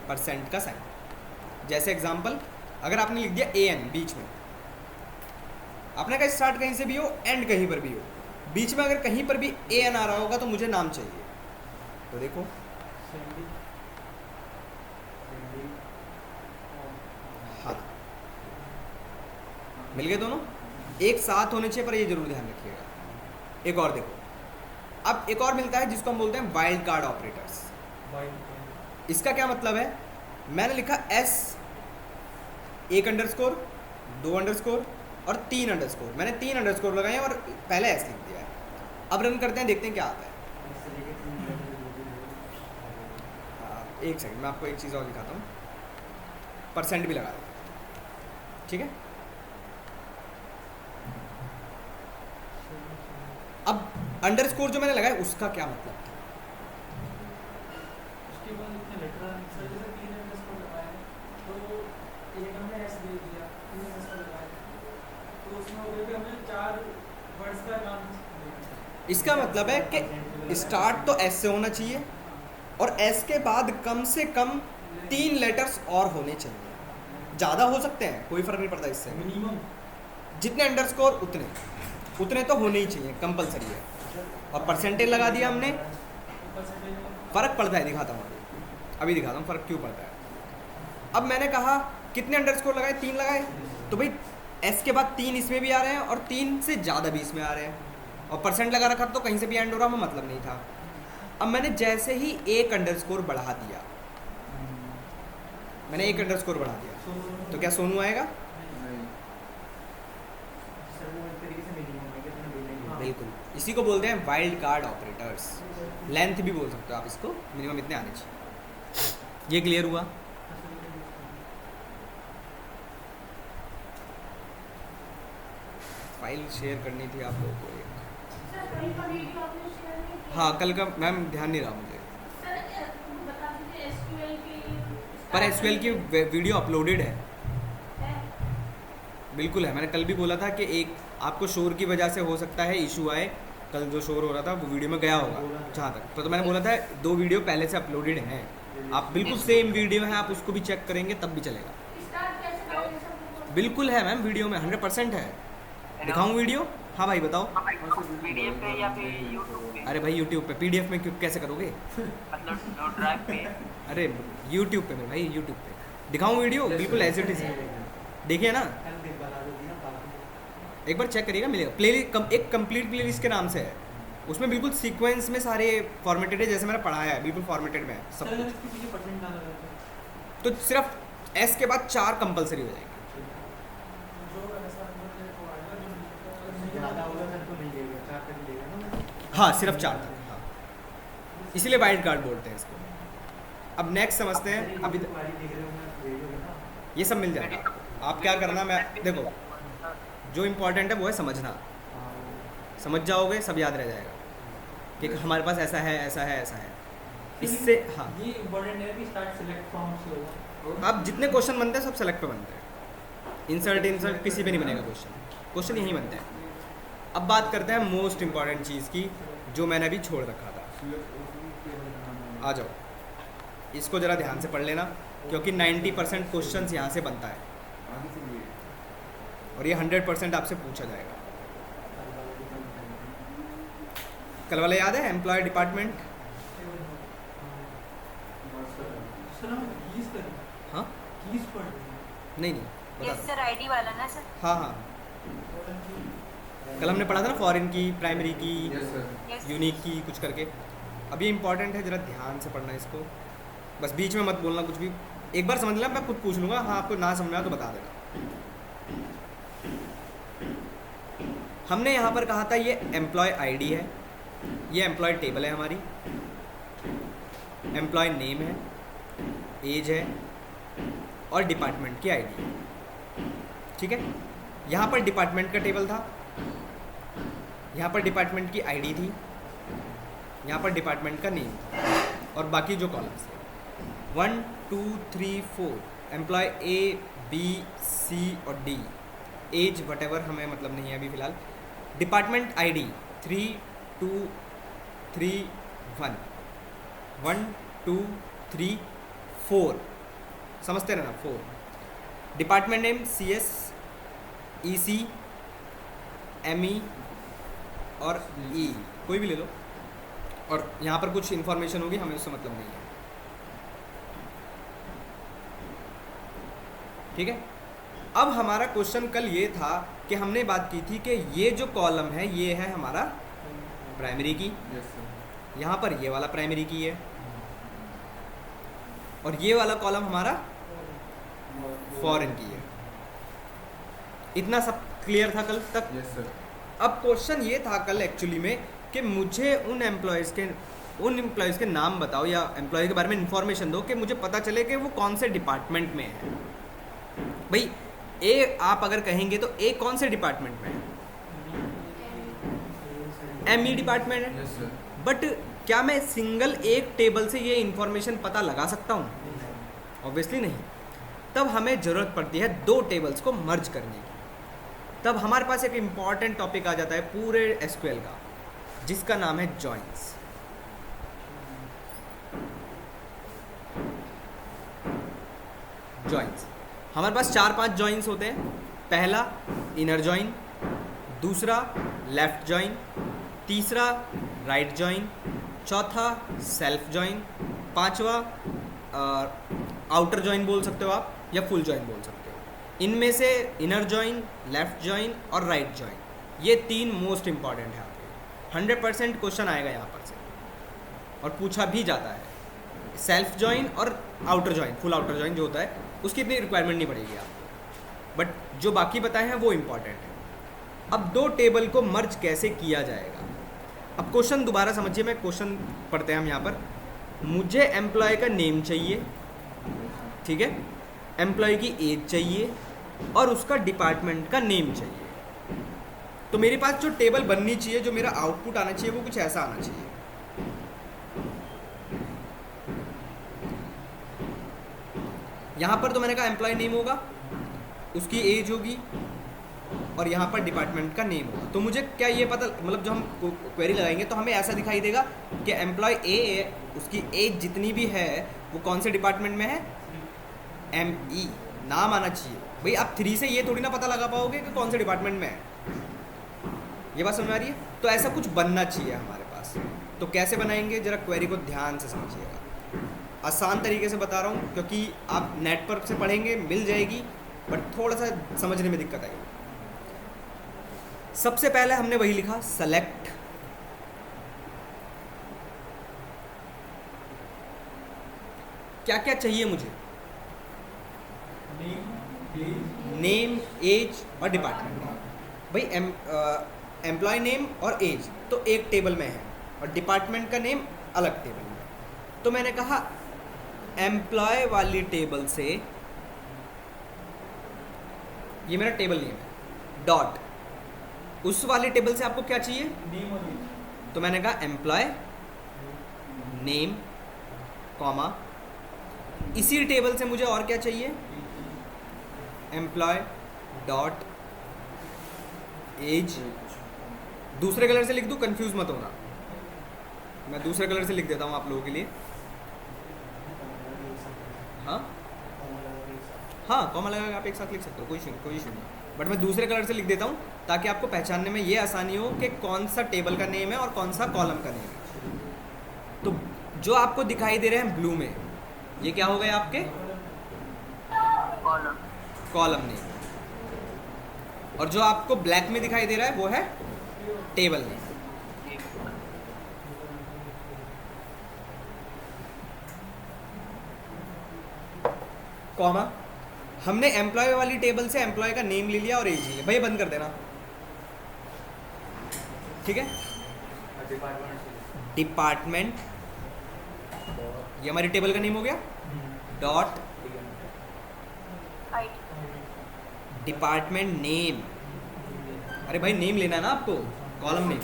Speaker 1: % का साइन। जैसे एग्जांपल, अगर आपने लिख दिया AN बीच में, आपने कहा स्टार्ट कहीं से भी हो, एंड कहीं पर भी हो, बीच में अगर कहीं पर भी AN आ रहा होगा तो मुझे नाम चाहिए। तो देखो हाँ, मिल गए दोनों, एक साथ होने चाहिए, पर ये जरूर ध्यान रखिएगा। एक और देखो, अब एक और मिलता है जिसको हम बोलते हैं वाइल्ड कार्ड ऑपरेटर्स। इसका क्या मतलब है, मैंने लिखा S, 1 अंडरस्कोर, 2 अंडरस्कोर और 3 अंडरस्कोर। मैंने 3 अंडरस्कोर लगाए हैं और पहले S लिख दिया है। अब रन करते हैं, देखते हैं क्या आता है। एक सेकंड, मैं आपको एक चीज़ और दिखाता हूँ, % भी लगा दो, ठीक है। अब अंडरस्कोर जो मैंने लगाया उसका क्या मतलब था,
Speaker 3: उसके बाद इतने लेटर आने सर, जैसे 3 अंडरस्कोर लगाए तो एक हमने एस दे दिया, 3 अंडरस्कोर लगाए तो उसमें हो गया कि हमें 4 वर्ड्स का नाम।
Speaker 1: इसका मतलब है कि स्टार्ट तो S से होना चाहिए और S के बाद कम से कम 3 लेटर्स और होने चाहिए। ज़्यादा हो सकते हैं, कोई फ़र्क नहीं पड़ता इससे,
Speaker 3: मिनिमम
Speaker 1: जितने अंडरस्कोर उतने तो होने ही चाहिए, कंपलसरी है। और परसेंटेज लगा दिया हमने, फ़र्क पड़ता है, दिखाता हूँ अभी दिखाता हूँ फ़र्क क्यों पड़ता है। अब मैंने कहा कितने अंडरस्कोर लगाए, 3 लगाए, तो भाई S के बाद 3 इसमें भी आ रहे हैं और 3 से ज़्यादा भी इसमें आ रहे हैं, और % लगा रखा तो कहीं से भी एंड हो रहा, हमें मतलब नहीं था। अब मैंने जैसे ही 1 अंडरस्कोर बढ़ा दिया, मैंने 1 अंडरस्कोर बढ़ा दिया, तो क्या सोनू आएगा?
Speaker 4: नहीं।
Speaker 1: बिल्कुल, इसी को बोलते हैं वाइल्ड कार्ड ऑपरेटर्स। लेंथ भी बोल सकते हो आप इसको, मिनिमम इतने आने चाहिए। ये क्लियर हुआ? फाइल शेयर करनी थी आप लोगों को एक।
Speaker 5: सर कहीं का वीडियो आपने शेयर नहीं किया?
Speaker 1: हाँ, कल का मैम ध्यान नहीं रहा मुझे,
Speaker 5: सर बता दीजिए SQL की।
Speaker 1: पर SQL की वीडियो अपलोडेड है,
Speaker 5: है?
Speaker 1: बिल्कुल है। मैंने कल भी बोला था कि एक आपको शोर की वजह से हो सकता है इशू आए, कल जो शोर हो रहा था वो वीडियो में गया होगा जहाँ तक, तो मैंने बोला था 2 वीडियो पहले से अपलोडेड हैं, आप बिल्कुल सेम वीडियो है, आप उसको भी चेक करेंगे तब भी चलेगा।
Speaker 5: स्टार्ट कैसे करेंगे सर?
Speaker 1: बिल्कुल है मैम, वीडियो में 100% है। दिखाऊं वीडियो? हाँ भाई बताओ।
Speaker 2: PDF पे या फिर YouTube पे?
Speaker 1: अरे भाई YouTube पे, PDF में क्यों कैसे करोगे?
Speaker 2: मतलब ड्राइव पे?
Speaker 1: अरे YouTube पे मेरे भाई, YouTube पे दिखाऊं वीडियो, बिल्कुल एज इट इज है, देखिए ना, एक बार चेक करिएगा, मिलेगा। प्लेलिस्ट एक कंप्लीट प्लेलिस्ट के नाम से है, उसमें बिल्कुल सीक्वेंस में सारे फॉर्मेटेड है, जैसे मैंने पढ़ाया है बिल्कुल फॉर्मेटेड में है सब
Speaker 3: सर
Speaker 1: कुछ।
Speaker 3: इसके पीछे % ना लगाते।
Speaker 1: तो सिर्फ एस के बाद 4 कंपलसरी हो जाएंगे।
Speaker 3: जो ऐसा मतलब वो आएगा जो नहीं
Speaker 6: ज़्यादा होगा सर तो नहीं लेगा, 4 तक लेगा ना।
Speaker 1: हाँ सिर्फ 4 तक, हाँ इसीलिए वाइल्ड कार्ड बोलते हैं इसको। अब नेक्स्ट समझते हैं। अभी
Speaker 6: तुम्हारी देख रहे हो ना, भेजोगे ना।
Speaker 1: ये सब मिल जाएगा आपको। आप क्या करना, मैं देखो जो इम्पोर्टेंट है वो है समझना। समझ जाओगे सब याद रह जाएगा कि हमारे पास ऐसा है ऐसा है ऐसा है। इससे हाँ
Speaker 3: ये इम्पोर्टेंट है कि स्टार्ट सिलेक्ट फ्रॉम से होगा।
Speaker 1: अब जितने क्वेश्चन बनते हैं सब सेलेक्ट पे बनते हैं। इंसर्ट किसी पे नहीं बनेगा क्वेश्चन यहीं बनते हैं। अब बात करते हैं मोस्ट इम्पॉर्टेंट चीज़ की, जो मैंने अभी छोड़ रखा था। आ जाओ, इसको ज़रा ध्यान से पढ़ लेना, क्योंकि 90% क्वेश्चन यहाँ से बनता है और ये 100% आपसे पूछा जाएगा। कल वाला याद है, एम्प्लॉय डिपार्टमेंट?
Speaker 3: सर हम कीज करें,
Speaker 1: हाँ
Speaker 3: कीज पढ़ रहे
Speaker 1: नहीं बता
Speaker 7: यस
Speaker 1: दो।
Speaker 7: सर, आईडी वाला ना सर।
Speaker 1: हाँ हाँ कल हमने पढ़ा था ना, फॉरेन की, प्राइमरी की,
Speaker 4: यस सर।
Speaker 7: यस
Speaker 1: यूनिक की, कुछ करके। अब ये इंपॉर्टेंट है, ज़रा ध्यान से पढ़ना इसको। बस बीच में मत बोलना कुछ भी। एक बार समझ लेना, मैं खुद पूछ लूँगा। हाँ आपको ना समझ में आया तो बता देना। हमने यहाँ पर कहा था ये एम्प्लॉय आईडी है, ये एम्प्लॉय टेबल है हमारी, एम्प्लॉय नेम है, एज है और डिपार्टमेंट की आईडी है। ठीक है, यहाँ पर डिपार्टमेंट का टेबल था, यहाँ पर डिपार्टमेंट की आईडी थी, यहाँ पर डिपार्टमेंट का नेम था और बाकी जो कॉलम्स थे 1 2 3 4 एम्प्लॉय ए बी सी और डी, एज वटेवर हमें मतलब नहीं है अभी फ़िलहाल। डिपार्टमेंट आईडी 3 2 3 1 1 2 3 4, समझते रहना 4। Department name CS EC ME और E, कोई भी ले लो। और यहाँ पर कुछ इन्फॉर्मेशन होगी, हमें उससे मतलब नहीं है। ठीक है, अब हमारा क्वेश्चन कल ये था कि हमने बात की थी कि ये जो कॉलम है ये है हमारा प्राइमरी की,
Speaker 4: यस सर।
Speaker 1: यहाँ पर ये वाला प्राइमरी की है और ये वाला कॉलम हमारा फॉरेन की है। इतना सब क्लियर था कल तक?
Speaker 4: Yes sir.
Speaker 1: अब क्वेश्चन ये था कल एक्चुअली में कि मुझे उन एम्प्लॉयज़ के नाम बताओ या एम्प्लॉय के बारे में इन्फॉर्मेशन दो कि मुझे पता चले कि वो कौन से डिपार्टमेंट में है। भाई ए आप अगर कहेंगे तो ए कौन से डिपार्टमेंट में है? ME डिपार्टमेंट है।
Speaker 4: Yes sir.
Speaker 1: बट क्या मैं सिंगल एक टेबल से ये इन्फॉर्मेशन पता लगा सकता हूँ? ऑब्वियसली नहीं। तब हमें ज़रूरत पड़ती है 2 टेबल्स को मर्ज करने की। तब हमारे पास एक इम्पॉर्टेंट टॉपिक आ जाता है पूरे SQL का, जिसका नाम है जॉइंस। जॉइंस हमारे पास 4-5 जॉइंस होते हैं। पहला इनर जॉइन, दूसरा लेफ्ट जॉइन, तीसरा राइट जॉइन, चौथा सेल्फ जॉइन, पांचवा आउटर जॉइन बोल सकते हो आप या फुल जॉइन बोल सकते हो। इनमें से इनर जॉइन, लेफ्ट जॉइन और राइट जॉइन, ये 3 मोस्ट इंपॉर्टेंट है आपके। 100% क्वेश्चन आएगा यहाँ पर से और पूछा भी जाता है। सेल्फ जॉइन और outer join, full outer join जो होता है, उसकी इतनी रिक्वायरमेंट नहीं पड़ेगी आपको, बट जो बाकी बताए हैं वो इम्पॉर्टेंट है। अब 2 टेबल को मर्ज कैसे किया जाएगा? अब क्वेश्चन दोबारा समझिए, मैं क्वेश्चन पढ़ते हैं हम यहाँ पर। मुझे एम्प्लॉय का नेम चाहिए, ठीक है, एम्प्लॉय की एज चाहिए और उसका डिपार्टमेंट का नेम चाहिए। तो मेरे पास जो टेबल बननी चाहिए, जो मेरा आउटपुट आना चाहिए, वो कुछ ऐसा आना चाहिए। यहाँ पर तो मैंने कहा एम्प्लॉय नेम होगा, उसकी एज होगी और यहाँ पर डिपार्टमेंट का नेम होगा। तो मुझे क्या ये पता, मतलब जो हम क्वेरी लगाएंगे तो हमें ऐसा दिखाई देगा कि एम्प्लॉय ए, उसकी एज जितनी भी है वो कौन से डिपार्टमेंट में है? ME, नाम आना चाहिए। भाई आप 3 से ये थोड़ी ना पता लगा पाओगे कि कौन से डिपार्टमेंट में है। ये बात समझ आ रही है? तो ऐसा कुछ बनना चाहिए हमारे पास। तो कैसे बनाएंगे, जरा क्वेरी को ध्यान से समझिएगा। आसान तरीके से बता रहा हूँ, क्योंकि आप नेट पर से पढ़ेंगे मिल जाएगी, बट थोड़ा सा समझने में दिक्कत आएगी। सबसे पहले हमने वही लिखा, सेलेक्ट क्या क्या चाहिए मुझे। नेम, एज और डिपार्टमेंट। भाई एम्प्लॉय नेम और एज तो एक टेबल में है और डिपार्टमेंट का नेम अलग टेबल में। तो मैंने कहा एम्प्लॉय वाली टेबल से, ये मेरा टेबल नेम है, डॉट उस वाली टेबल से आपको क्या चाहिए,
Speaker 3: नेम और एज।
Speaker 1: तो मैंने कहा एम्प्लॉय नेम कॉमा, इसी टेबल से मुझे और क्या चाहिए, एम्प्लॉय डॉट एज। दूसरे कलर से लिख दूं, कंफ्यूज मत होना, मैं दूसरे कलर से लिख देता हूँ आप लोगों के लिए। हाँ हाँ, कॉमा लगा के आप एक साथ लिख सकते हो, कोई इशू नहीं, बट मैं दूसरे कलर से लिख देता हूँ ताकि आपको पहचानने में ये आसानी हो कि कौन सा टेबल का नेम है और कौन सा कॉलम का नेम है। तो जो आपको दिखाई दे रहे हैं ब्लू में, ये क्या हो गए आपके
Speaker 2: कॉलम।
Speaker 1: कॉलम नेम, और जो आपको ब्लैक में दिखाई दे रहा है वो है टेबल नेम। कॉमा, हमने एम्प्लॉय वाली टेबल से एम्प्लॉय का नेम ले लिया और एज ले लिया। भैया बंद कर देना, ठीक है। डिपार्टमेंट, ये हमारी टेबल का नेम हो गया, डॉट डिपार्टमेंट नेम। अरे भाई नेम लेना है ना आपको, कॉलम नेम।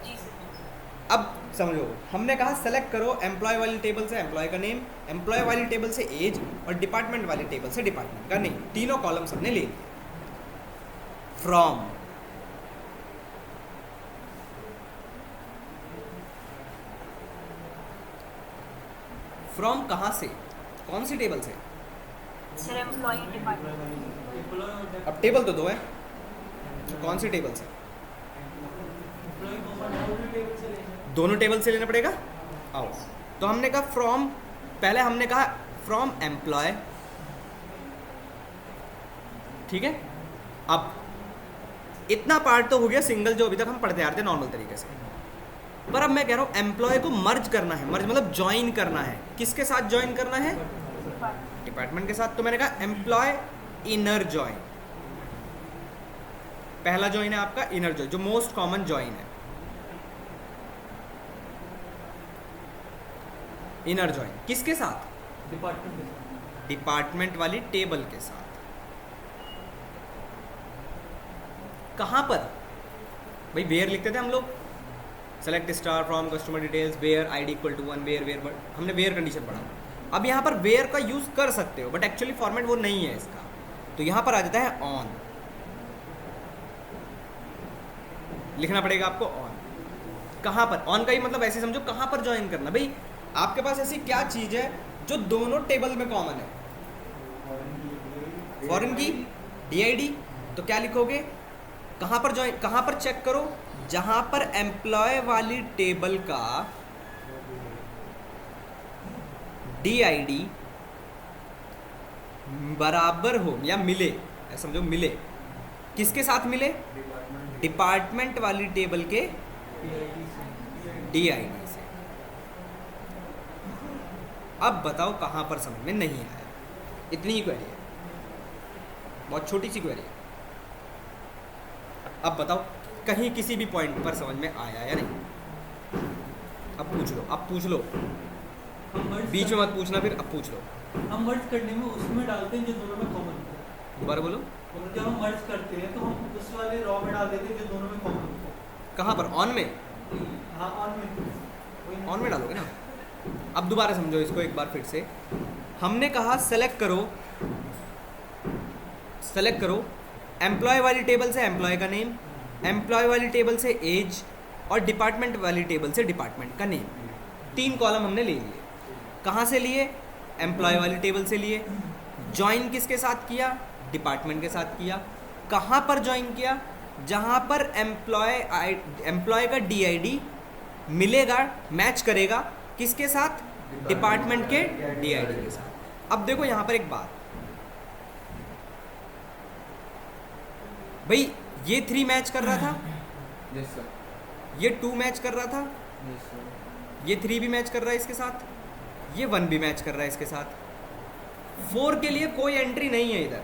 Speaker 2: जी सर।
Speaker 1: अब समझो, हमने कहा सेलेक्ट करो एम्प्लॉय वाली टेबल से एम्प्लॉय का नेम, एम्प्लॉय वाली टेबल से एज और डिपार्टमेंट वाली टेबल से डिपार्टमेंट का नेम। तीनों कॉलम्स हमने ले लिए। फ्रॉम, फ्रॉम कहाँ से, कौन सी टेबल से?
Speaker 2: Sir employee department.
Speaker 1: अब टेबल तो दो है, कौन सी टेबल से? दोनों टेबल से लेना पड़ेगा। आओ, तो हमने कहा फ्रॉम, पहले हमने कहा फ्रॉम एम्प्लॉय, ठीक है। अब इतना पार्ट तो हो गया सिंगल, जो अभी तक हम पढ़ते आ रहे थे नॉर्मल तरीके से। पर अब मैं कह रहा हूँ एम्प्लॉय को मर्ज करना है, मर्ज मतलब ज्वाइन करना है। किसके साथ ज्वाइन करना है? डिपार्टमेंट के साथ। तो मैंने कहा एम्प्लॉय इनर ज्वाइन, पहला ज्वाइन है आपका इनर ज्वाइन, जो मोस्ट कॉमन ज्वाइन है। इनर ज्वाइन किसके साथ? डिपार्टमेंट वाली टेबल के साथ। कहां पर भाई? वेयर लिखते थे हम लोग, select star from customer details where ID equal to 1 where where, हमने वेयर कंडीशन पढ़ा। अब यहाँ पर वेयर का यूज कर सकते हो, बट एक्चुअली फॉर्मेट वो नहीं है इसका, तो यहाँ पर आ जाता है ऑन, लिखना पड़ेगा आपको ऑन। कहाँ पर? ऑन का ही मतलब ऐसे समझो कहाँ पर ज्वाइन करना। भाई आपके पास ऐसी क्या चीज़ है जो दोनों टेबल में कॉमन है? फॉरेन की DID, तो क्या लिखोगे? कहाँ पर ज्वाइन, कहाँ पर चेक करो? जहाँ पर एम्प्लॉय वाली टेबल का DID बराबर हो या मिले, ऐसा समझो मिले, किसके साथ मिले? डिपार्टमेंट वाली टेबल के DID से। अब बताओ कहाँ पर समझ में नहीं आया? इतनी ही क्वेरी है, बहुत छोटी सी क्वेरी है। अब बताओ कहीं किसी भी पॉइंट पर समझ में आया या नहीं? अब पूछ लो, अब पूछ लो, बीच में मत पूछना, फिर अब पूछ लो।
Speaker 3: हम मर्ज करने में उसमें डालते हैं जो दोनों में कॉमन होता है।
Speaker 1: दोबारा बोलो।
Speaker 3: और जब हम मर्ज करते हैं तो हम उस वाले रॉ में डाल देते हैं जो दोनों में कॉमन होता है।
Speaker 1: कहाँ पर? ऑन में?
Speaker 3: हाँ ऑन में,
Speaker 1: ऑन में डालोगे ना। अब दोबारा समझो इसको एक बार फिर से। हमने कहा सेलेक्ट करो, सेलेक्ट करो एम्प्लॉय वाली टेबल से एम्प्लॉय का नेम, एम्प्लॉय वाली टेबल से एज और डिपार्टमेंट वाली टेबल से डिपार्टमेंट का नेम। 3 कॉलम हमने ले लिए। कहाँ से लिए? एम्प्लॉय वाली टेबल से लिए। ज्वाइन किसके साथ किया? डिपार्टमेंट के साथ किया। कहाँ पर ज्वाइन किया? जहाँ पर एम्प्लॉय का DID मिलेगा, मैच करेगा किसके साथ? डिपार्टमेंट के DID के साथ। अब देखो यहाँ पर एक बात भाई, ये 3 मैच कर रहा था,
Speaker 4: यस सर,
Speaker 1: ये 2 मैच कर रहा था,
Speaker 4: यस सर,
Speaker 1: ये 3 भी मैच कर रहा है इसके साथ, ये 1 भी मैच कर रहा है इसके साथ। 4 के लिए कोई एंट्री नहीं है इधर,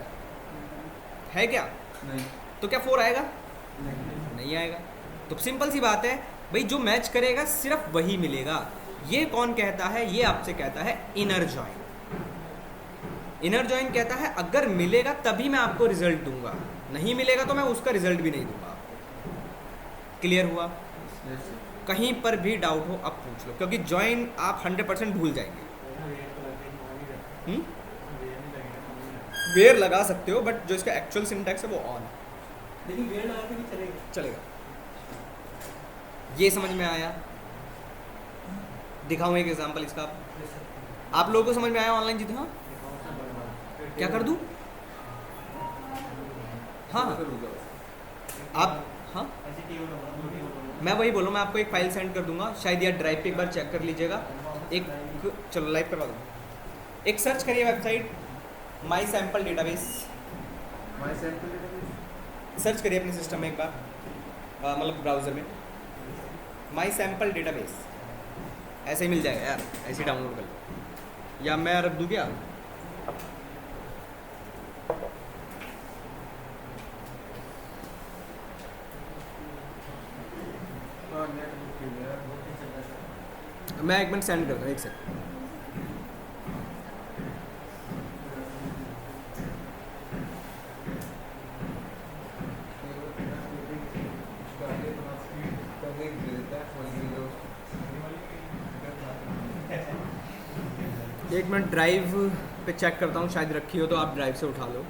Speaker 1: है क्या?
Speaker 4: नहीं
Speaker 1: तो क्या 4 आएगा?
Speaker 4: नहीं
Speaker 1: नहीं आएगा। तो सिंपल सी बात है भाई, जो मैच करेगा सिर्फ वही मिलेगा। ये कौन कहता है? ये आपसे कहता है इनर जॉइन। इनर जॉइन कहता है अगर मिलेगा तभी मैं आपको रिजल्ट दूंगा, नहीं मिलेगा तो मैं उसका रिजल्ट भी नहीं दूंगा आपको। क्लियर हुआ? कहीं पर भी डाउट हो अब पूछ लो, क्योंकि जॉइन आप 100% भूल जाएंगे। वेयर लगा सकते हो बट जो इसका एक्चुअल सिंटैक्स है वो ऑन
Speaker 3: लेकिन वेयर लगा के भी चलेगा।
Speaker 1: चलेगा। ये समझ में आया? दिखाऊं एक एग्जांपल इसका। आप लोगों को समझ में आया ऑनलाइन जितना? क्या कर दूं? हाँ आप, हाँ मैं वही बोलूँ, मैं आपको एक फाइल सेंड कर दूंगा, शायद यार ड्राइव पे एक बार चेक कर लीजिएगा। एक चलो लाइव करवा दूँ। एक सर्च करिए website my sample database,
Speaker 4: my sample database
Speaker 1: search करिए अपने सिस्टम में एक बार, मतलब ब्राउज़र में माई सैम्पल डेटाबेस, ऐसे ही मिल जाएगा यार, ऐसे ही डाउनलोड कर लो। या मैं रख दूँ क्या?
Speaker 4: हाँ नेट बुक की यार
Speaker 1: मैं एक मिनट सेंड करता हूँ, एक सेकंड। एक मिनट ड्राइव पे चेक करता हूँ, शायद रखी हो तो आप ड्राइव से उठा लो।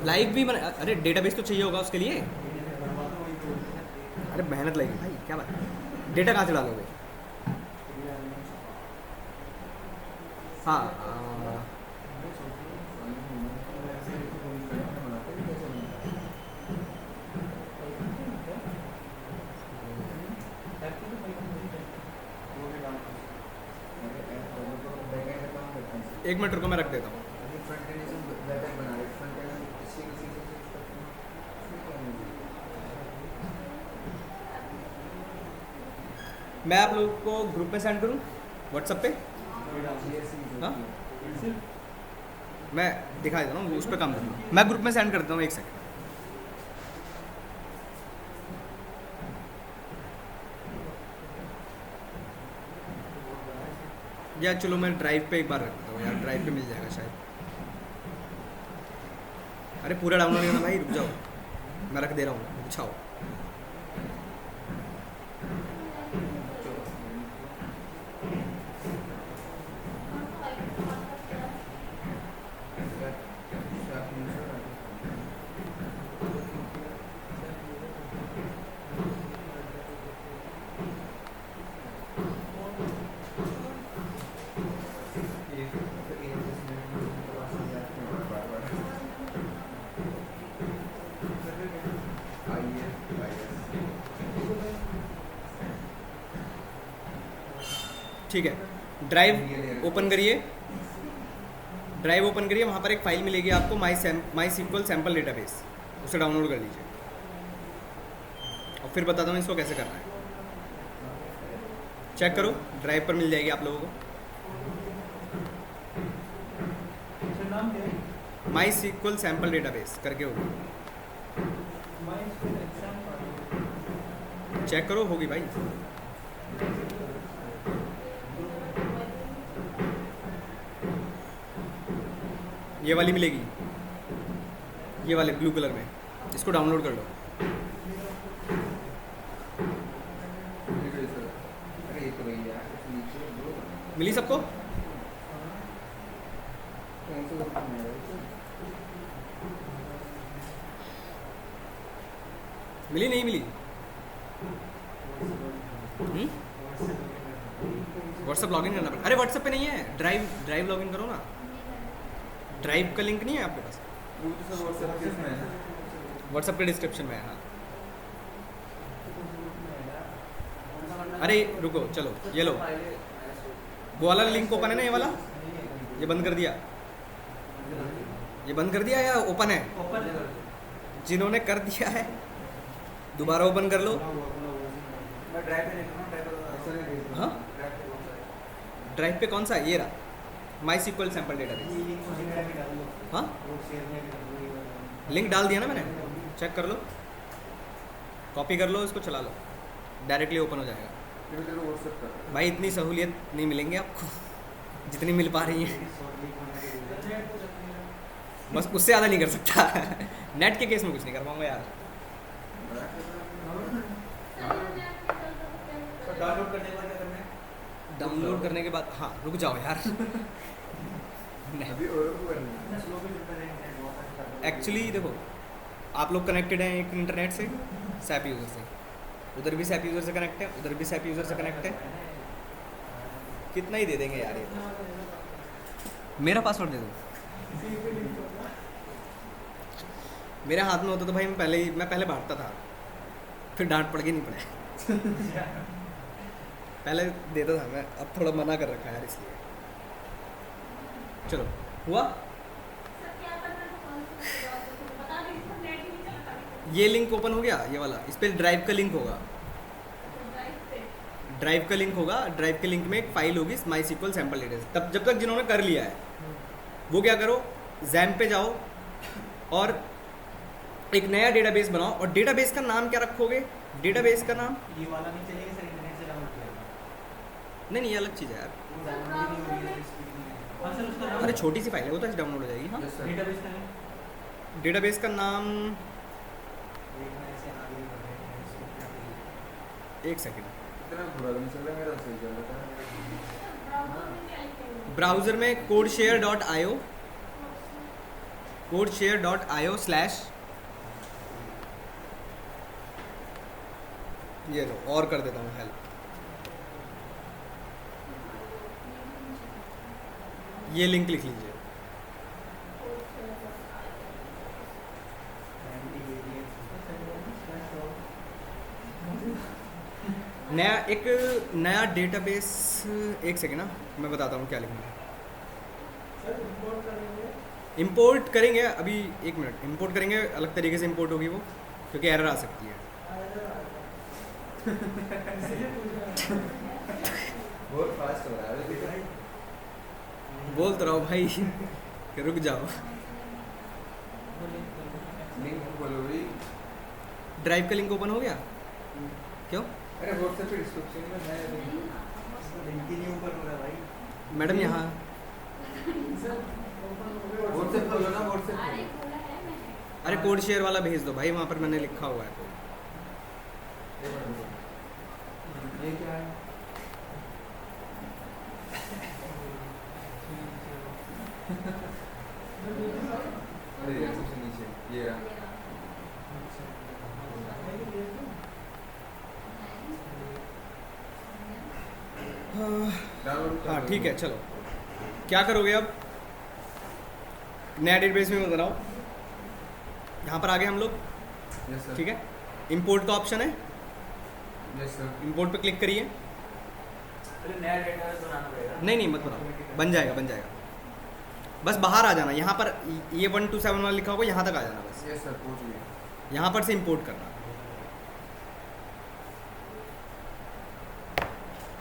Speaker 1: लाइव भी बना, अरे डेटाबेस तो चाहिए होगा उसके लिए। अरे मेहनत लगेगी भाई, क्या बात है। डेटा कहाँ से डालोगे? हाँ एक मिनट रुको, मैं रख देता हूँ। मैं आप लोगों को ग्रुप में सेंड करूँ व्हाट्सएप पे? हाँ मैं दिखा देता हूँ, उस पर काम करता हूँ। मैं ग्रुप में सेंड करता हूँ, एक सेकंड। या चलो मैं ड्राइव पे एक बार रख देता हूँ यार, ड्राइव पे मिल जाएगा शायद। अरे पूरा डाउनलोड करना भाई, रुक जाओ, मैं रख दे रहा हूँ, अच्छा हो। ठीक है, ड्राइव ओपन करिए, ड्राइव ओपन करिए, वहाँ पर एक फाइल मिलेगी आपको माई सीक्वल सैम्पल डेटाबेस, उसे डाउनलोड कर लीजिए और फिर बताता हूँ इसको कैसे करना है। चेक करो, ड्राइव पर मिल जाएगी आप लोगों को।
Speaker 3: नाम क्या है?
Speaker 1: माई सीक्वल सैम्पल डेटाबेस करके होगी, चेक करो, होगी भाई। ये वाली मिलेगी, ये वाले ब्लू कलर में, इसको डाउनलोड कर लो। मिली सबको? मिली नहीं मिली? व्हाट्सएप लॉगिन करना पड़ेगा। अरे व्हाट्सएप पे नहीं है, ड्राइव लॉगिन करो ना। ड्राइव का लिंक नहीं है आपके पास? व्हाट्सएप के डिस्क्रिप्शन में है। हाँ अरे रुको, चलो ये लो, वो वाला लिंक ओपन है ना, ये वाला, ये बंद कर दिया, ये बंद कर दिया या ओपन है?
Speaker 3: ओपन
Speaker 1: जिन्होंने कर दिया है दोबारा ओपन कर लो।
Speaker 6: मैं ड्राइव पे देखूँ ड्राइव
Speaker 4: ऐसा नहीं भेज
Speaker 1: हाँ?
Speaker 6: ड्राइव पे कौन सा है
Speaker 1: ड्राइव पे कौन सा है? ये रहा माई सिक्वल सैम्पल डेटाबेस।
Speaker 6: ये लिंक मुझे मेरा भी डाल दो
Speaker 1: हाँ,
Speaker 6: वो शेयर में भी डाल दो ये वाला।
Speaker 1: लिंक डाल दिया ना मैंने, चेक कर लो, कॉपी कर लो, इसको चला लो, डायरेक्टली ओपन हो जाएगा।
Speaker 4: फिर तेरे को व्हाट्सएप कर
Speaker 1: भाई इतनी सहूलियत नहीं मिलेंगी आपको जितनी मिल पा रही है,
Speaker 6: शॉर्ट लिंक होने के लिए
Speaker 3: नेट तो चलती है।
Speaker 1: बस उससे ज़्यादा नहीं कर सकता नेट के केस में कुछ नहीं कर पाऊंगा यार।
Speaker 6: तो डाउनलोड करने के बाद क्या करना है
Speaker 1: डाउनलोड करने के बाद, हाँ रुक जाओ यार
Speaker 4: अभी और को करना है।
Speaker 6: स्लो भी चलता रहेगा बहुत अच्छा
Speaker 1: एक्चुअली देखो, आप लोग कनेक्टेड हैं एक इंटरनेट से, सैप यूज़र से, उधर भी सैप यूज़र से कनेक्ट है, उधर भी सैप यूज़र से कनेक्ट है, कितना ही दे देंगे यार ये। मेरा पासवर्ड दे दो, मेरे हाथ में होता तो भाई मैं पहले बांटता था, फिर डांट पड़ गई नहीं पड़े पहले देता था मैं, अब थोड़ा मना कर रखा है यार इसलिए। चलो हुआ, ये लिंक ओपन हो गया, ये वाला, इस पर ड्राइव का लिंक होगा, ड्राइव का लिंक होगा, ड्राइव के लिंक में एक फाइल होगी माई सिक्वल सैम्पल डेटाबेस। तब जब तक जिन्होंने कर लिया है वो क्या करो, जैम पे जाओ और एक नया डेटाबेस बनाओ, और डेटाबेस का नाम क्या रखोगे, डेटाबेस का नाम,
Speaker 6: ये वाला नहीं चलेगा सर इंटरनेट से डाउनलोड किया
Speaker 1: नहीं ये अलग चीज़ है यार,
Speaker 6: वो डाउनलोड भी नहीं हो रही है स्पीड नहीं है हाँ सर उसका नाम
Speaker 1: अरे छोटी सी फाइल है वो तो ऐसे डाउनलोड हो जाएगी। हाँ,
Speaker 4: यस सर।
Speaker 6: डेटाबेस का है
Speaker 1: डेटाबेस का नाम,
Speaker 6: देखना ऐसे आगे बढ़ रहे हैं इसको क्या करें
Speaker 1: एक सेकेंड,
Speaker 4: इतना बुरा नहीं चल रहा, मेरा सही चल रहा था।
Speaker 1: ब्राउज़र में codeshare.io codeshare.io/ ये लो, और कर देता हूँ हेल्प, ये लिंक लिख लीजिए, नया डेटाबेस, एक सेकेंड ना मैं बताता हूँ क्या लिखना है।
Speaker 3: सर इंपोर्ट करेंगे
Speaker 1: इंपोर्ट करेंगे अभी, एक मिनट, इंपोर्ट करेंगे अलग तरीके से इंपोर्ट होगी वो, क्योंकि एरर आ सकती है।
Speaker 3: इसलिए पूछ रहा हूँ।
Speaker 4: बहुत फास्ट हो रहा है अभी देखो।
Speaker 1: बोल तो रहा हूँ भाई कि रुक जाओ।
Speaker 4: लिंक बोलो भाई।
Speaker 1: ड्राइव का लिंक ओपन हो गया? क्यों
Speaker 4: अरे व्हाट्सएप पे डिस्क्रिप्शन में है लिंक।
Speaker 6: लिंक ही नहीं ऊपर हो रहा भाई
Speaker 1: मैडम? यहाँ
Speaker 3: सर ओपन हो गया
Speaker 4: व्हाट्सएप खोलो ना व्हाट्सएप
Speaker 5: अरे
Speaker 4: पे।
Speaker 5: खोला है मैंने।
Speaker 1: अरे कोड शेयर वाला भेज दो भाई, वहाँ पर मैंने लिखा हुआ है।
Speaker 4: ये क्या है? अरे यार सबसे नीचे ये रहा। डाउनलोड
Speaker 1: हाँ ठीक है, चलो क्या करोगे अब? नया डेटाबेस में बनाओ। यहाँ पर आ गए हम लोग,
Speaker 4: यस सर।
Speaker 1: ठीक है। इंपोर्ट का ऑप्शन है,
Speaker 4: यस सर।
Speaker 1: इंपोर्ट पे क्लिक करिए।
Speaker 6: अरे नया डेटाबेस बनाना पड़ेगा
Speaker 1: नहीं मत बनाओ, बन जाएगा बन जाएगा। बस बाहर आ जाना, यहाँ पर ये 127 वाला लिखा होगा, यहाँ तक आ जाना बस।
Speaker 4: यस सर पहुंच गए।
Speaker 1: यहाँ पर से इंपोर्ट करना।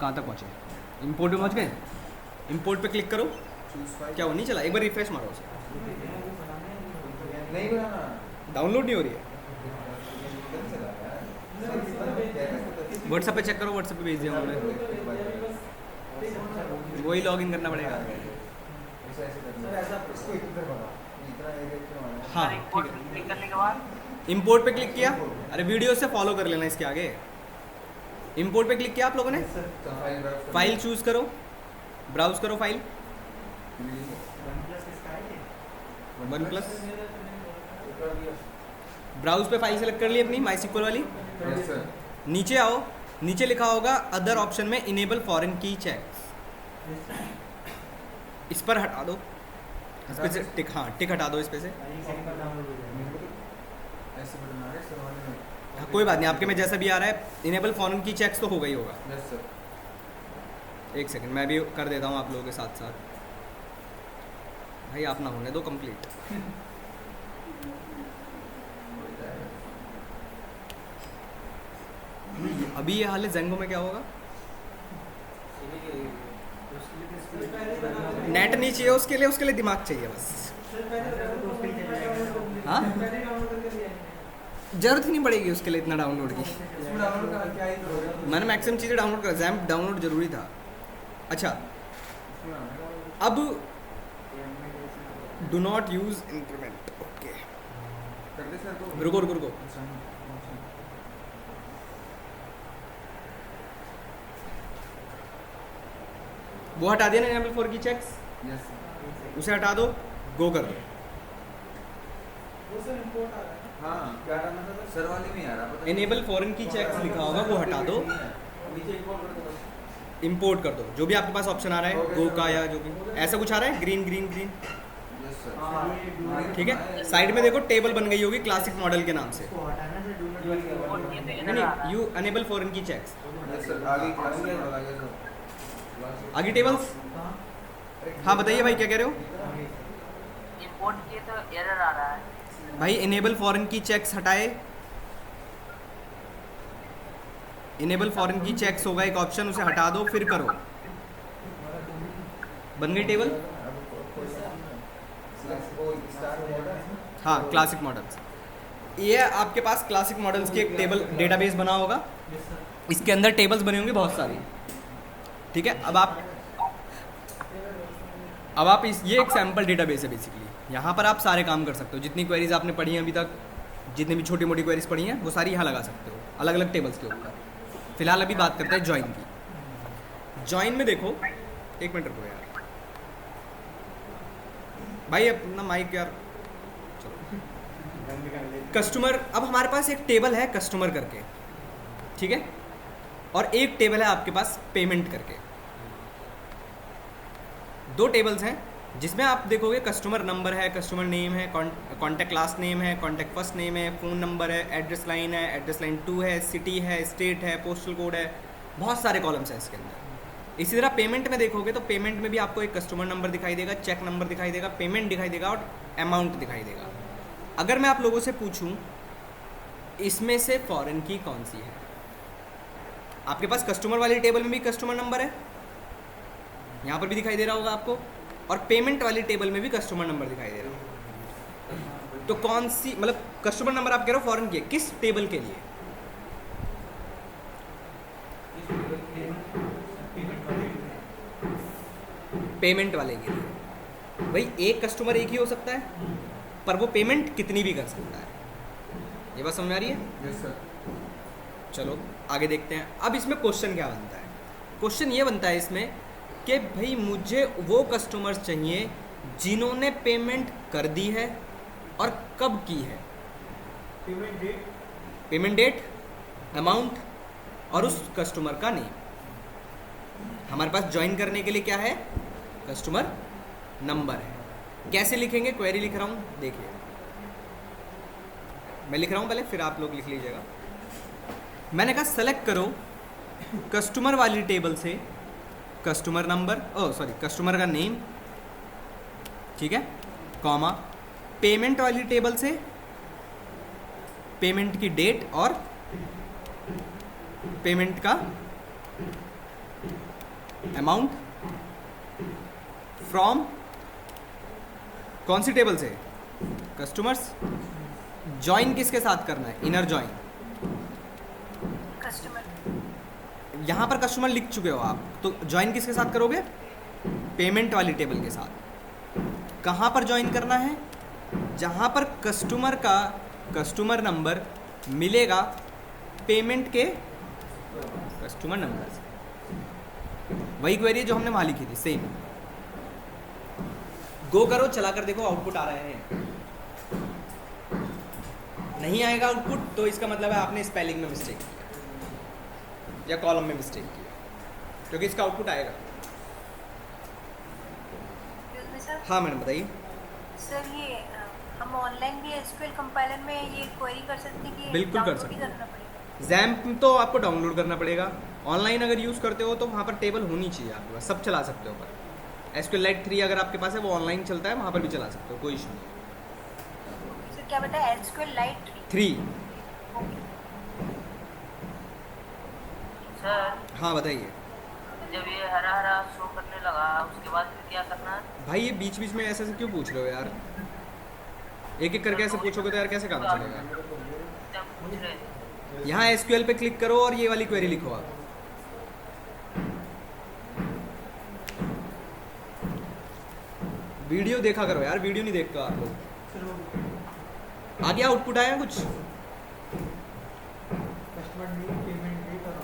Speaker 1: कहाँ तक पहुँचे? इंपोर्ट पे पहुँच गए? इंपोर्ट पे क्लिक करो।
Speaker 4: Choose file.
Speaker 1: क्या वो नहीं चला? एक बार रिफ्रेश मारो उसे।
Speaker 4: नहीं बनाना।
Speaker 1: डाउनलोड नहीं हो रही है।
Speaker 4: किधर चला यार?
Speaker 1: व्हाट्सएप पे चेक करो, व्हाट्सएप पे भेज दिया उन्होंने। वही लॉगिन करना पड़ेगा।
Speaker 4: ऐसा ऐसे करना। सर ऐसा इसको इधर बनाओ। इतना एरिया क्यों आना?
Speaker 1: हाँ
Speaker 2: सर
Speaker 1: ठीक
Speaker 2: इंपोर्ट
Speaker 1: है।
Speaker 2: क्लिक करने के बाद
Speaker 1: इंपोर्ट पे क्लिक किया। अरे वीडियो से फॉलो कर लेना इसके आगे। इंपोर्ट पे क्लिक किया आप लोगों ने,
Speaker 4: तो फाइल ब्राउज करो।
Speaker 1: फाइल चूज करो, ब्राउज करो फाइल।
Speaker 6: OnePlus इसका है ये?
Speaker 1: OnePlus
Speaker 4: कर दिया।
Speaker 1: ब्राउज पे फाइल सेलेक्ट कर ली अपनी MySQL वाली।
Speaker 4: Yes sir.
Speaker 1: नीचे आओ, नीचे लिखा होगा अदर ऑप्शन में इनेबल फॉरेन की चेक्स, इस पर हटा दो। इस पे से टिक, हाँ टिक हटा दो इस पे से।
Speaker 6: एक सेकंड में डाउनलोड हो जाएगा
Speaker 4: मेरे को तो ऐसे बनाना है सर वाले में।
Speaker 1: हाँ, कोई बात नहीं, आपके में जैसा भी आ रहा है, इनेबल फॉरेन की चेक्स तो होगा ही होगा।
Speaker 4: Yes sir.
Speaker 1: एक सेकंड मैं भी कर देता हूँ आप लोगों के साथ साथ। भाई आप ना होने दो कंप्लीट। अभी ये हाल है, जेंगो में क्या होगा? नेट नहीं चाहिए उसके लिए दिमाग चाहिए बस।
Speaker 3: सर पहले
Speaker 1: हाँ?
Speaker 3: पहले डाउनलोड करके लिया है।
Speaker 1: जरूरत ही नहीं पड़ेगी उसके लिए इतना डाउनलोड की।
Speaker 4: इसमें डाउनलोड का क्या ही करोगे?
Speaker 1: मैंने मैक्सिमम चीज़ें डाउनलोड कर, जैम्प डाउनलोड जरूरी था। अच्छा, अब do not use increment. Okay,
Speaker 4: कर दे सर को।
Speaker 1: रुको रुको रुको। वो हटा दिया ना एनेबल फॉर की चेक्स,
Speaker 4: यस
Speaker 1: उसे हटा दो, गो कर दो।
Speaker 3: वो सर इंपोर्ट आ रहा है।
Speaker 4: हाँ, क्या करना था सर? वाले में आ रहा पता नहीं।
Speaker 1: एनेबल फॉरेन की चेक्स लिखा होगा, वो हटा दो,
Speaker 4: नीचे इंपोर्ट कर दो बस।
Speaker 1: इंपोर्ट कर दो। जो भी आपके पास ऑप्शन आ रहा है, गो का या जो भी ऐसा कुछ आ रहा है, green green green,
Speaker 4: yes sir.
Speaker 6: हाँ,
Speaker 1: ठीक है। साइड में देखो टेबल बन गई होगी क्लासिक मॉडल के नाम से।
Speaker 6: इसको हटाना से डू नॉट यूज
Speaker 2: इंपोर्ट किए तो
Speaker 1: नहीं
Speaker 2: इधर आ रहा
Speaker 1: नहीं,
Speaker 2: है।
Speaker 1: यू एनेबल फॉरेन की चेक्स।
Speaker 4: यस सर, आगे क्लास में आगे सर।
Speaker 1: आगे टेबल्स। हाँ बताइए भाई, क्या कह रहे हो?
Speaker 2: इंपोर्ट किए तो एरर आ रहा है।
Speaker 1: भाई इनेबल फॉरेन की चेक्स हटाए, इनेबल फॉरेन की चेक्स होगा एक ऑप्शन, उसे हटा दो, फिर करो। बन गई टेबल। हाँ, क्लासिक मॉडल्स। ये आपके पास क्लासिक मॉडल्स की एक टेबल डेटाबेस बना होगा, इसके अंदर टेबल्स बनी होंगी बहुत सारी, ठीक है। अब आप ये एक सैम्पल डेटाबेस है बेसिकली। यहाँ पर आप सारे काम कर सकते हो, जितनी क्वेरीज आपने पढ़ी हैं अभी तक, जितनी भी छोटी मोटी क्वेरीज पढ़ी हैं वो सारी यहाँ लगा सकते हो, अलग अलग टेबल्स के ऊपर। फिलहाल अभी बात करते हैं जॉइन की। जॉइन में देखो, एक मिनट रुको यार भाई, अपना माइक यार, चलो। कस्टमर, अब हमारे पास एक टेबल है कस्टमर करके, ठीक है, और एक टेबल है आपके पास पेमेंट करके। दो टेबल्स हैं जिसमें आप देखोगे कस्टमर नंबर है, कस्टमर नेम है, कॉन्टैक्ट लास्ट नेम है, कॉन्टैक्ट फर्स्ट नेम है, फ़ोन नंबर है, एड्रेस लाइन है, एड्रेस लाइन 2 है, सिटी है, स्टेट है, पोस्टल कोड है, बहुत सारे कॉलम्स हैं इसके अंदर। इसी तरह पेमेंट में देखोगे तो पेमेंट में भी आपको एक कस्टमर नंबर दिखाई देगा, चेक नंबर दिखाई देगा, पेमेंट दिखाई देगा और अमाउंट दिखाई देगा। अगर मैं आप लोगों से पूछूं इसमें से फॉरेन की कौन सी है, आपके पास कस्टमर वाली टेबल में भी कस्टमर नंबर है, यहाँ पर भी दिखाई दे रहा होगा आपको, और पेमेंट वाली टेबल में भी कस्टमर नंबर दिखाई दे रहा होगा। तो कौन सी, मतलब कस्टमर नंबर आप कह रहे हो फॉरेन की है, किस टेबल के लिए? पेमेंट वाले के लिए। भाई एक कस्टमर एक ही हो सकता है, पर वो पेमेंट कितनी भी कर सकता है। ये बात समझ आ रही है?
Speaker 4: Yes sir.
Speaker 1: चलो आगे देखते हैं। अब इसमें क्वेश्चन क्या बनता है? क्वेश्चन ये बनता है इसमें कि भाई मुझे वो कस्टमर्स चाहिए जिन्होंने पेमेंट कर दी है और कब की है। पेमेंट डेट, अमाउंट और उस कस्टमर का नेम। हमारे पास ज्वाइन करने के लिए क्या है? कस्टमर नंबर है। कैसे लिखेंगे? क्वेरी लिख रहा हूँ, देखिए मैं लिख रहा हूँ पहले, फिर आप लोग लिख लीजिएगा। मैंने कहा सेलेक्ट करो कस्टमर वाली टेबल से कस्टमर नंबर, कस्टमर का नेम, ठीक है, कॉमा, पेमेंट वाली टेबल से पेमेंट की डेट और पेमेंट का अमाउंट, फ्रॉम कौन सी टेबल से? कस्टमर्स। ज्वाइन किसके साथ करना है? Inner join.
Speaker 2: कस्टमर,
Speaker 1: यहाँ पर कस्टमर लिख चुके हो आप, तो ज्वाइन किसके साथ करोगे? पेमेंट वाली टेबल के साथ। कहाँ पर ज्वाइन करना है? जहाँ पर कस्टमर का कस्टमर नंबर मिलेगा पेमेंट के कस्टमर नंबर से। वही क्वेरी जो हमने वहाँ लिखी थी, सेम। गो करो, चला कर देखो आउटपुट आ रहे हैं। नहीं आएगा आउटपुट तो इसका मतलब है आपने स्पेलिंग में मिस्टेक किया या कॉलम में मिस्टेक किया, क्योंकि इसका आउटपुट आएगा।
Speaker 2: सर।
Speaker 1: हाँ मैडम बताइए।
Speaker 2: सर ये हम ऑनलाइन भी एसक्यूएल कंपाइलर में ये क्वेरी कर सकते हैं कि
Speaker 1: बिल्कुल कर
Speaker 2: download
Speaker 1: सकते
Speaker 2: ही
Speaker 1: हैं।
Speaker 2: करना पड़ेगा?
Speaker 1: जैम्प तो आपको डाउनलोड करना पड़ेगा। ऑनलाइन अगर यूज़ करते हो तो वहाँ पर टेबल होनी चाहिए आपके पास, सब चला सकते हो। पर SQLite 3 अगर आपके पास है, वो ऑनलाइन चलता है, वहाँ पर भी चला सकते हो, कोई इशू नहीं।
Speaker 2: सर क्या बताया? SQLite
Speaker 1: 3।
Speaker 7: सर
Speaker 1: हाँ बताइए
Speaker 7: जब ये हरा हरा शो करने लगा उसके बाद फिर क्या करना है?
Speaker 1: भाई, ये बीच बीच में ऐसे ऐसे क्यों पूछ रहे हो यार? एक एक करके ऐसे पूछोगे तो यार कैसे काम चलेगा?
Speaker 7: जब पूछ रहे थे
Speaker 1: यहाँ एसक्यूएल पे क्लिक करो और ये वाली क्वेरी लिखो आप। वीडियो देखा करो यार, वीडियो नहीं देखते आप लोग। आ गया आउटपुट आया कुछ?
Speaker 6: कस्टमर न्यू पेमेंट भी करो।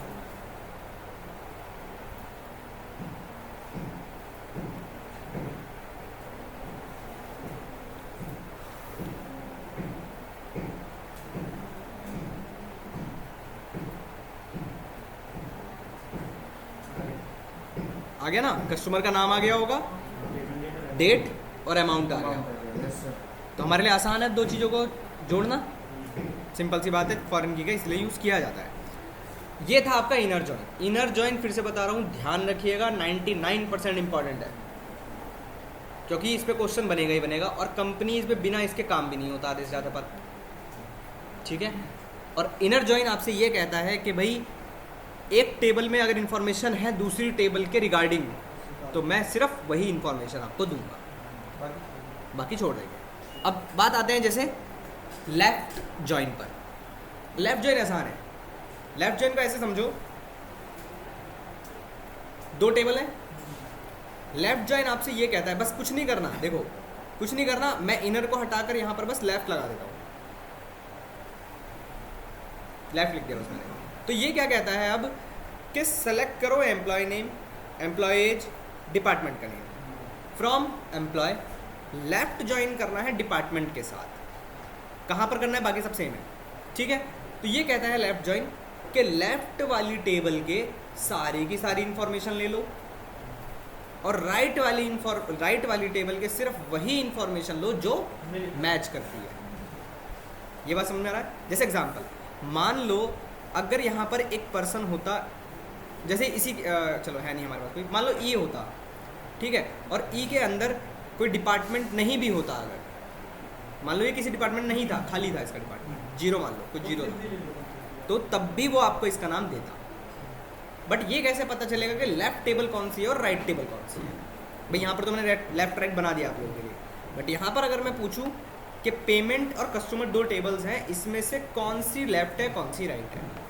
Speaker 1: आ गया ना? कस्टमर का नाम आ गया होगा, डेट और अमाउंट आ गया।
Speaker 4: Yes sir.
Speaker 1: तो हमारे लिए आसान है दो चीज़ों को जोड़ना, सिंपल सी बात है, फॉरेन की का इसलिए यूज़ किया जाता है। ये था आपका इनर जॉइन। इनर जॉइन फिर से बता रहा हूँ, ध्यान रखिएगा 99% इंपॉर्टेंट है, क्योंकि इस पे क्वेश्चन बनेगा ही बनेगा, और कंपनी इस पे बिना इसके काम भी नहीं होता आधे से ज़्यादा पर। ठीक है। और इनर जॉइन आपसे ये कहता है कि भाई एक टेबल में अगर इन्फॉर्मेशन है दूसरी टेबल के रिगार्डिंग, तो मैं सिर्फ वही इन्फॉर्मेशन आपको दूंगा, बाकी छोड़ देंगे। अब बात आते हैं जैसे लेफ्ट जॉइन पर। लेफ्ट जॉइन आसान है। लेफ्ट जॉइन को ऐसे समझो, दो टेबल है, लेफ्ट जॉइन आपसे ये कहता है बस कुछ नहीं करना, देखो कुछ नहीं करना, मैं इनर को हटाकर यहाँ पर बस लेफ्ट लगा देता हूँ, लेफ्ट लिख दिया बस मैंने। तो ये क्या कहता है अब कि सेलेक्ट करो employee name, employee age, department का name from employee. Left join करना है डिपार्टमेंट के साथ, कहाँ पर करना है बाकी सब सेम है। ठीक है। तो ये कहता है लेफ्ट ज्वाइन कि लेफ्ट वाली टेबल के सारी की सारी इंफॉर्मेशन ले लो, और राइट वाली टेबल के सिर्फ वही इंफॉर्मेशन लो जो मैच करती है। ये बात समझ में आ रहा है? जैसे एग्जांपल, मान लो अगर यहाँ पर एक पर्सन होता, जैसे इसी चलो है नहीं हमारे पास कोई, मान लो ई होता, ठीक है, और ई के अंदर कोई डिपार्टमेंट नहीं भी होता, अगर मान लो ये किसी डिपार्टमेंट नहीं था, खाली था इसका डिपार्टमेंट, जीरो मान लो, कुछ जीरो था, तो तब भी वो आपको इसका नाम देता। बट ये कैसे पता चलेगा कि लेफ्ट टेबल कौन सी है और राइट टेबल कौन सी है? भाई यहाँ पर तो मैंने लेफ्ट राइट बना दिया आप लोगों के लिए, बट यहाँ पर अगर मैं पूछूँ कि पेमेंट और कस्टमर दो टेबल्स हैं, इसमें से कौन सी लेफ्ट है कौन सी राइट है?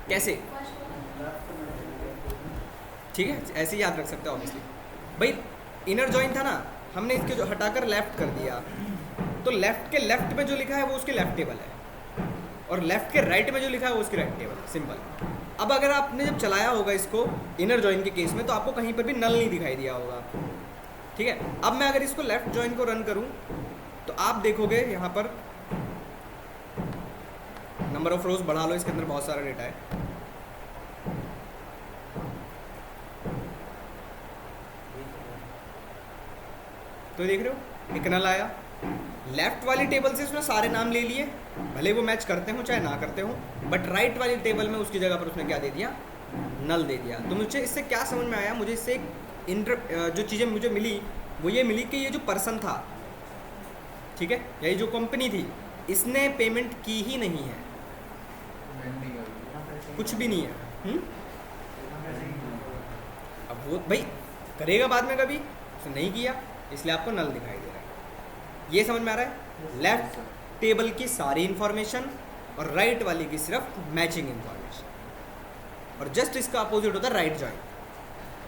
Speaker 1: कैसे? ठीक है, ऐसे ही याद रख सकते हो ऑब्वियसली। भाई इनर जॉइन था ना, हमने इसके जो हटाकर लेफ्ट कर दिया, तो लेफ्ट के लेफ्ट में जो लिखा है वो उसकी लेफ्ट टेबल है, और लेफ्ट के राइट में जो लिखा है वो उसकी राइट टेबल है। सिंपल। अब अगर आपने जब चलाया होगा इसको इनर जॉइन के केस में, तो आपको कहीं पर भी नल नहीं दिखाई दिया होगा। ठीक है। अब मैं अगर इसको लेफ्ट जॉइन को रन करूं, तो आप देखोगे यहाँ पर नंबर ऑफ रोज बढ़ा लो, इसके अंदर बहुत सारा डेटा है। तो देख रहे हो एक नल आया, लेफ्ट वाली टेबल से उसने सारे नाम ले लिए, भले वो मैच करते हो चाहे ना करते हो, बट राइट वाली टेबल में उसकी जगह पर उसने क्या दे दिया? नल दे दिया। तो मुझे इससे क्या समझ में आया? मुझे इससे जो चीज़ें मुझे मिली वो ये मिली कि ये जो पर्सन था, ठीक है, या ये जो कंपनी थी, इसने पेमेंट की ही नहीं है, कुछ भी नहीं है। अब वो भाई करेगा बाद में, कभी उसने नहीं किया, इसलिए आपको नल दिखाई दे रहा है। ये समझ में आ रहा है? लेफ्ट टेबल की सारी इंफॉर्मेशन और राइट वाली की सिर्फ मैचिंग इंफॉर्मेशन। और जस्ट इसका अपोजिट होता है राइट जॉइन,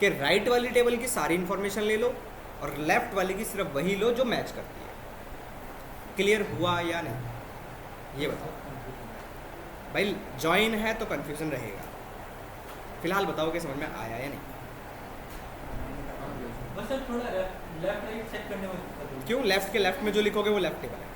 Speaker 1: कि राइट वाली टेबल की सारी इंफॉर्मेशन ले लो और लेफ्ट वाली की सिर्फ वही लो जो मैच करती है। क्लियर हुआ या नहीं? ये बताओ भाई, जॉइन है तो कंफ्यूजन रहेगा। फिलहाल बताओ कि समझ में आया या नहीं?
Speaker 3: बस सर थोड़ा लेफ्ट राइट चेक करने में दिक्कत होगी।
Speaker 1: क्यों? लेफ्ट के लेफ्ट में जो लिखोगे वो लेफ्ट टेबल है।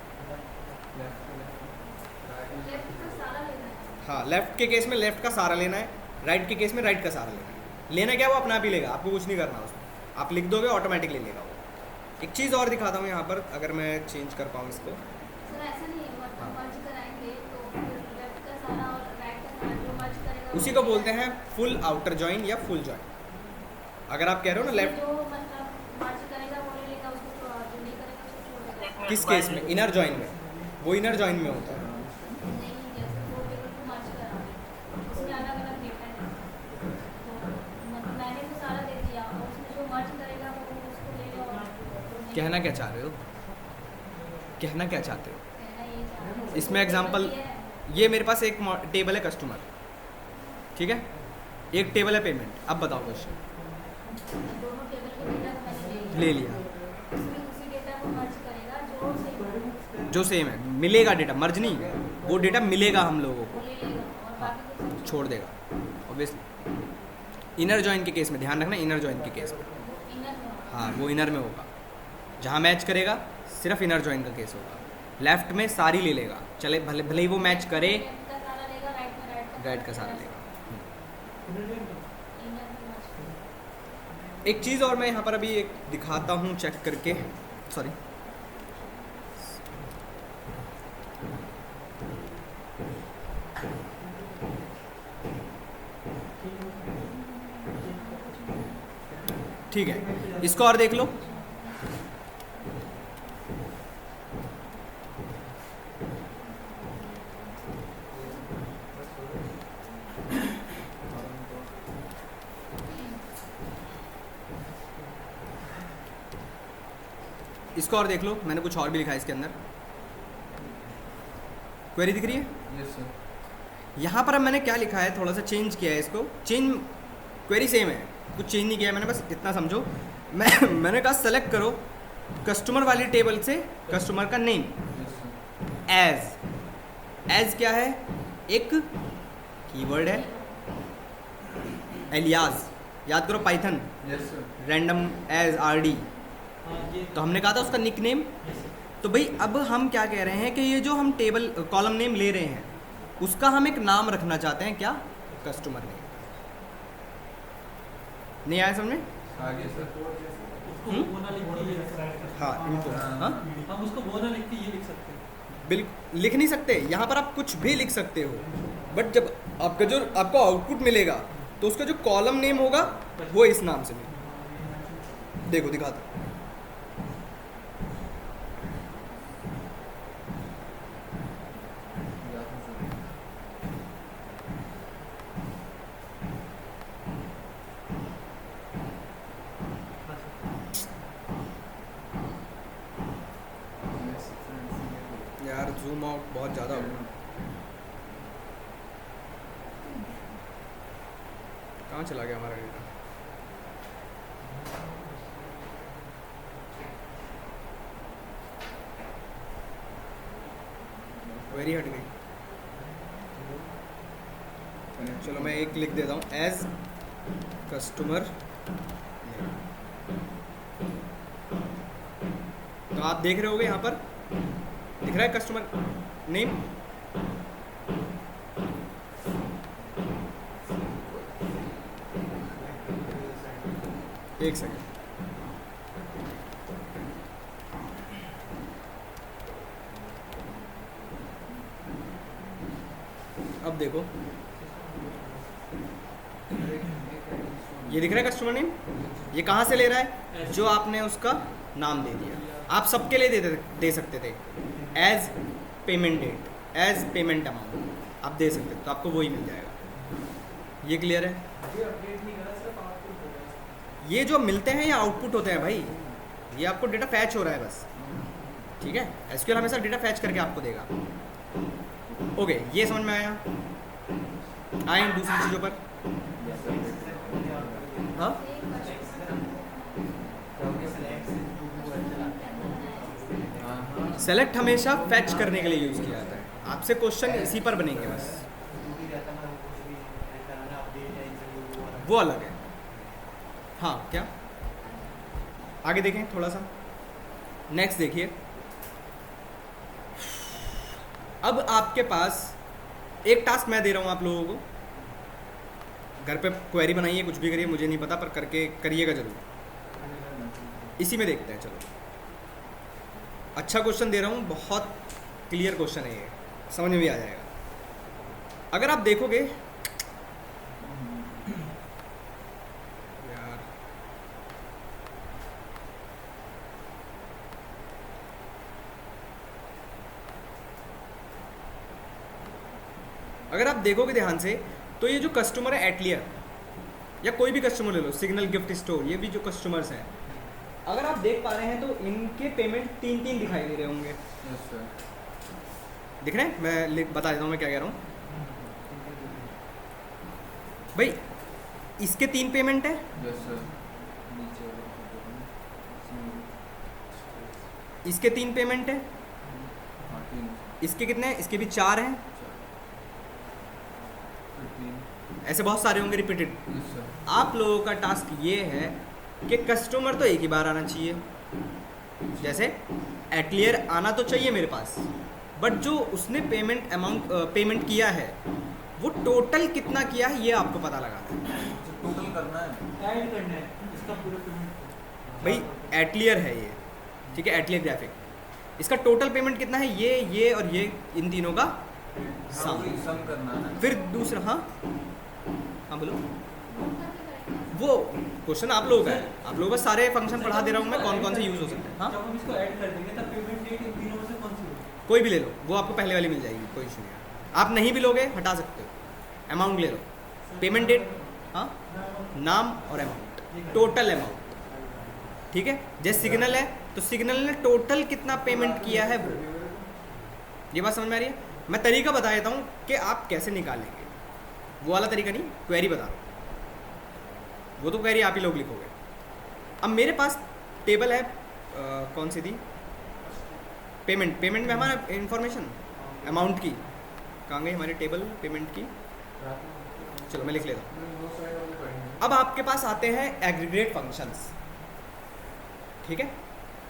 Speaker 1: हाँ, लेफ्ट के केस में लेफ्ट का सारा लेना है, राइट के केस में राइट का सारा लेना है। लेना क्या वो अपना आप ही लेगा, आपको कुछ नहीं करना उसमें, आप लिख दोगे ऑटोमेटिकली लेगा वो। एक चीज़ और दिखाता हूँ यहाँ पर, अगर मैं चेंज कर पाऊँ इसको।
Speaker 5: सर ऐसा नहीं है, मतलब मर्ज कराएंगे तो फिर लेफ्ट का सारा और राइट का सारा जो मर्ज करेगा
Speaker 1: उसी को बोलते हैं फुल आउटर जॉइन या फुल जॉइन। अगर आप कह रहे हो ना लेफ्ट,
Speaker 5: जो मतलब मर्ज करेगा वो ले लेगा, उसको जो नहीं करेगा उसको छोड़ देगा।
Speaker 1: किस केस में? इनर जॉइन में। वो इनर जॉइन में होता है। कहना क्या चाह रहे हो, कहना क्या चाहते हो?
Speaker 5: कहना ये चाह रहा हूँ।
Speaker 1: इसमें एग्जांपल, ये मेरे पास एक टेबल है कस्टमर, ठीक है, एक टेबल है पेमेंट। अब बताओ क्वेश्चन।
Speaker 5: दोनों टेबल के डेटा को मैंने
Speaker 1: ले लिया,
Speaker 5: उसमें उसी डेटा को मर्ज करेगा जो सेम
Speaker 1: जो सेम है, मिलेगा डेटा, मर्ज नहीं, वो डेटा मिलेगा हम लोगों को,
Speaker 5: वो ले लेगा और बाकी को सब
Speaker 1: छोड़ देगा ऑब्वियसली। इनर जॉइन के केस में ध्यान रखना, इनर जॉइन के केस में,
Speaker 5: इनर में होगा।
Speaker 1: हाँ वो इनर में होगा, जहाँ मैच करेगा सिर्फ इनर जॉइन का केस होगा। लेफ्ट में सारी ले लेगा, चले भले भले ही वो मैच करे,
Speaker 5: लेफ्ट का सारा लेगा, राइट में
Speaker 1: राइट का सारा लेगा।
Speaker 5: इनर में मर्ज करेगा।
Speaker 1: एक चीज़ और मैं यहाँ पर अभी एक दिखाता हूँ चेक करके, सॉरी, ठीक है, इसको और देख लो। इसको और देख लो, मैंने कुछ और भी लिखा है इसके अंदर। क्वेरी दिख रही है?
Speaker 4: Yes sir.
Speaker 1: यहाँ पर अब मैंने क्या लिखा है, थोड़ा सा चेंज किया है इसको। चेंज, क्वेरी सेम है, कुछ चेंज नहीं किया है मैंने, बस इतना समझो। मैंने कहा सेलेक्ट करो कस्टमर वाली टेबल से कस्टमर का नेम
Speaker 4: यस सर।
Speaker 1: एज क्या है, एक कीवर्ड है, एलियास, याद करो Python,
Speaker 4: yes sir.
Speaker 1: Random as RD,
Speaker 3: हाँ ये
Speaker 1: तो हमने कहा था उसका निक नेम।
Speaker 3: yes, sir.
Speaker 1: तो भाई अब हम क्या कह रहे हैं कि ये जो हम टेबल कॉलम नेम ले रहे हैं उसका हम एक नाम रखना चाहते हैं, क्या, कस्टमर नेम। नहीं आया समझ में?
Speaker 4: आगे सर।
Speaker 3: उसको वो ना लिख के ये लिख सकते हैं।
Speaker 1: हाँ इनको, हाँ
Speaker 3: हम उसको वो ना लिख के ये लिख सकते हैं।
Speaker 1: बिल्कुल लिख नहीं सकते, यहाँ पर आप कुछ भी लिख सकते हो, बट जब आपका जो आपको आउटपुट मिलेगा तो उसका जो कॉलम नेम होगा वो इस नाम से मिलेगा। देखो दिखाता हूं। यार जूम आउट बहुत ज़्यादा हो गया। कहाँ चला गया हमारा डेटा? क्वेरी हट गई। चलो मैं एक लिख देता हूँ, एज कस्टमर। तो आप देख रहे होगे यहाँ पर दिख रहा है कस्टमर नेम। एक सेकेंड, अब देखो ये दिख रहा है कस्टमर नेम। ये कहाँ से ले रहा है, जो आपने उसका नाम दे दिया। आप सबके लिए दे सकते थे, as payment date, as payment amount आप दे सकते थे, तो आपको वही मिल जाएगा। ये क्लियर है?
Speaker 3: ये अपडेट नहीं करा, सिर्फ आउटपुट हो गया।
Speaker 1: ये जो मिलते हैं ये आउटपुट होते हैं भाई, ये आपको डेटा फैच हो रहा है बस, ठीक है। एसक्यूएल हमेशा डेटा फैच करके आपको देगा। ओके, ये समझ में आया? आए दूसरी चीज़ों पर? हाँ सेलेक्ट हमेशा फैच करने के लिए यूज़ किया जाता है। आपसे क्वेश्चन इसी पर बनेंगे बस, वो अलग है। हाँ क्या, आगे देखें थोड़ा सा, नेक्स्ट देखिए। अब आपके पास एक टास्क मैं दे रहा हूँ आप लोगों को, घर पे क्वेरी बनाइए, कुछ भी करिए, मुझे नहीं पता, पर करके करिएगा ज़रूर। इसी में देखते हैं, चलो। अच्छा क्वेश्चन दे रहा हूँ, बहुत क्लियर क्वेश्चन है ये, समझ में भी आ जाएगा। अगर आप देखोगे यार, अगर आप देखोगे ध्यान से तो ये जो कस्टमर है एटलियर, या कोई भी कस्टमर ले लो, सिग्नल गिफ्ट स्टोर, ये भी जो कस्टमर्स हैं, अगर आप देख पा रहे हैं तो इनके पेमेंट 3 दिखाई दे रहे होंगे,
Speaker 4: यस सर।
Speaker 1: दिख रहे हैं? मैं बता देता हूँ मैं क्या कह रहा हूँ भाई। इसके 3 पेमेंट है,
Speaker 4: यस सर। नीचे वाला
Speaker 1: इसके 3 पेमेंट है,
Speaker 4: हाँ 3
Speaker 1: इसके कितने हैं? इसके भी 4 हैं,
Speaker 4: 3
Speaker 1: ऐसे बहुत सारे होंगे रिपीटेड।
Speaker 4: Yes sir.
Speaker 1: आप लोगों का टास्क ये है कि कस्टमर तो एक ही बार आना चाहिए, जैसे एटलियर आना तो चाहिए मेरे पास, बट जो उसने पेमेंट किया है वो टोटल कितना किया है ये आपको पता लगाना है।
Speaker 4: टोटल करना है,
Speaker 3: ऐड करना है इसका पूरा पेमेंट।
Speaker 1: भाई एटलियर है ये, ठीक है, एटलियर ग्राफिक, इसका टोटल पेमेंट कितना है, ये और ये, इन तीनों का सम।
Speaker 4: सम करना है।
Speaker 1: फिर दूसरा, हाँ हाँ बोलो, वो क्वेश्चन आप लोगों का है, आप लोगों को सारे फंक्शन पढ़ा दे रहा हूँ मैं, कौन कौन से यूज़ हो सकते हैं। हाँ,
Speaker 3: जब हम इसको ऐड कर देंगे तब पेमेंट डेट इन तीनों में से कौन सी होगी?
Speaker 1: कोई भी ले लो, वो आपको पहले वाली मिल जाएगी, कोई इशू नहीं है। आप नहीं भी लोगे हटा सकते हो, अमाउंट ले लो, पेमेंट डेट, हाँ, नाम और अमाउंट, टोटल अमाउंट, ठीक है। जैसे सिग्नल है तो सिग्नल ने टोटल कितना पेमेंट किया है वो, ये बात समझ में आ रही है? मैं तरीका बता देता हूँ कि आप कैसे निकालेंगे, वो वाला तरीका नहीं, क्वेरी बता रहा हूँ, वो तो क्वेरी आप ही लोग लिखोगे। अब मेरे पास टेबल है, कौन सी थी, पेमेंट में हमारा इंफॉर्मेशन अमाउंट की, कहाँ गई हमारी टेबल पेमेंट की, चलो मैं लिख लेता हूँ। अब आपके पास आते हैं एग्रीगेट फंक्शंस, ठीक है।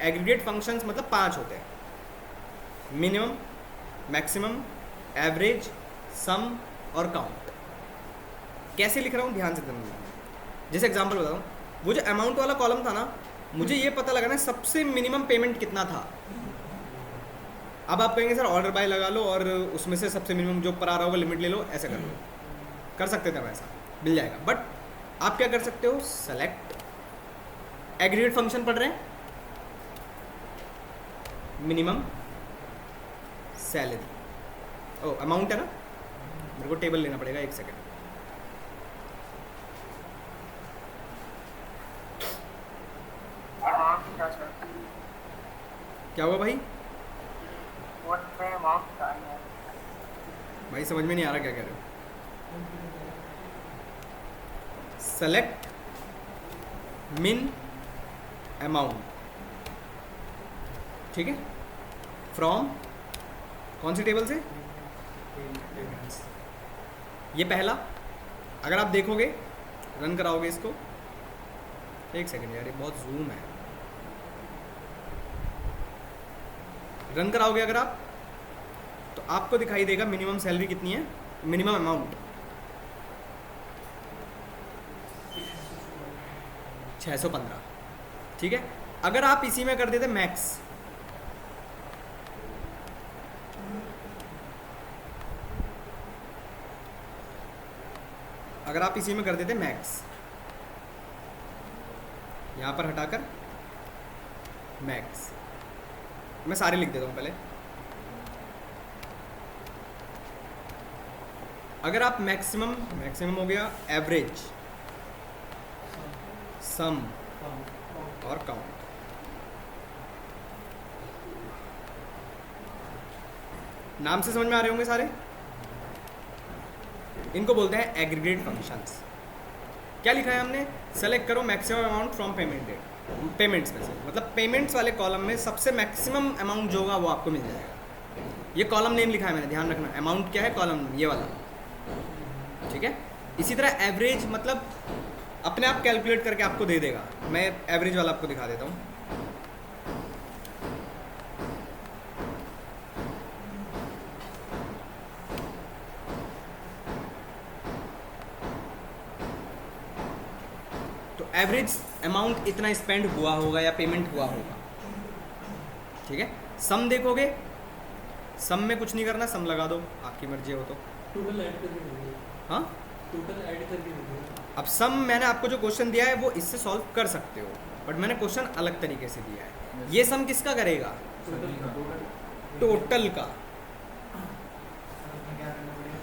Speaker 1: एग्रीगेट फंक्शंस मतलब 5 होते हैं, मिनिमम, मैक्सिमम, एवरेज, सम और काउंट। कैसे लिख रहा हूँ ध्यान से समझना। जैसे एग्जांपल बताऊँ, वो जो अमाउंट वाला कॉलम था ना, मुझे ये पता लगाना है सबसे मिनिमम पेमेंट कितना था। अब आप कहेंगे सर ऑर्डर बाय लगा लो और उसमें से सबसे मिनिमम जो पर आ रहा होगा लिमिट ले लो, ऐसा कर लो, कर सकते थे वैसा, मिल जाएगा। बट आप क्या कर सकते हो, सेलेक्ट, एग्रीगेट फंक्शन पढ़ रहे हैं, मिनिमम सैलरी, ओ अमाउंट है ना, मेरे को टेबल लेना पड़ेगा, 1 सेकेंड। क्या हुआ भाई? भाई समझ में नहीं आ रहा क्या कह रहे हो। सेलेक्ट मिन अमाउंट, ठीक है, फ्रॉम कौन सी टेबल से, ये पहला। अगर आप देखोगे, रन कराओगे इसको, 1 सेकेंड यार, ये बहुत जूम है, रन कराओगे अगर आप तो आपको दिखाई देगा मिनिमम सैलरी कितनी है, मिनिमम अमाउंट 615, ठीक है। अगर आप इसी में कर देते मैक्स, अगर आप इसी में कर देते मैक्स, यहाँ पर हटाकर मैक्स, मैं सारे लिख देता हूँ पहले। अगर आप मैक्सिमम हो गया, एवरेज, सम और काउंट, नाम से समझ में आ रहे होंगे सारे, इनको बोलते हैं एग्रीगेट फंक्शंस। क्या लिखा है हमने, सेलेक्ट करो maximum amount from payment date, payments में से, मतलब पेमेंट्स वाले कॉलम में सबसे मैक्सिमम अमाउंट जो होगा वो आपको मिल जाएगा। ये कॉलम नेम लिखा है मैंने, ध्यान रखना, अमाउंट क्या है, कॉलम ये वाला, ठीक है। इसी तरह एवरेज मतलब अपने आप कैलकुलेट करके आपको दे देगा। मैं एवरेज वाला आपको दिखा देता हूँ। तो एवरेज अमाउंट इतना स्पेंड हुआ होगा या पेमेंट हुआ होगा, ठीक है। सम देखोगे, सम में कुछ नहीं करना, सम लगा दो, आपकी मर्जी हो तो।
Speaker 3: टोटल ऐड करके दे,
Speaker 1: हाँ,
Speaker 3: टोटल ऐड करके दे।
Speaker 1: अब सम मैंने आपको जो क्वेश्चन दिया है वो इससे सॉल्व कर सकते हो, बट मैंने क्वेश्चन अलग तरीके से दिया है। ये सम किसका करेगा, टोटल का,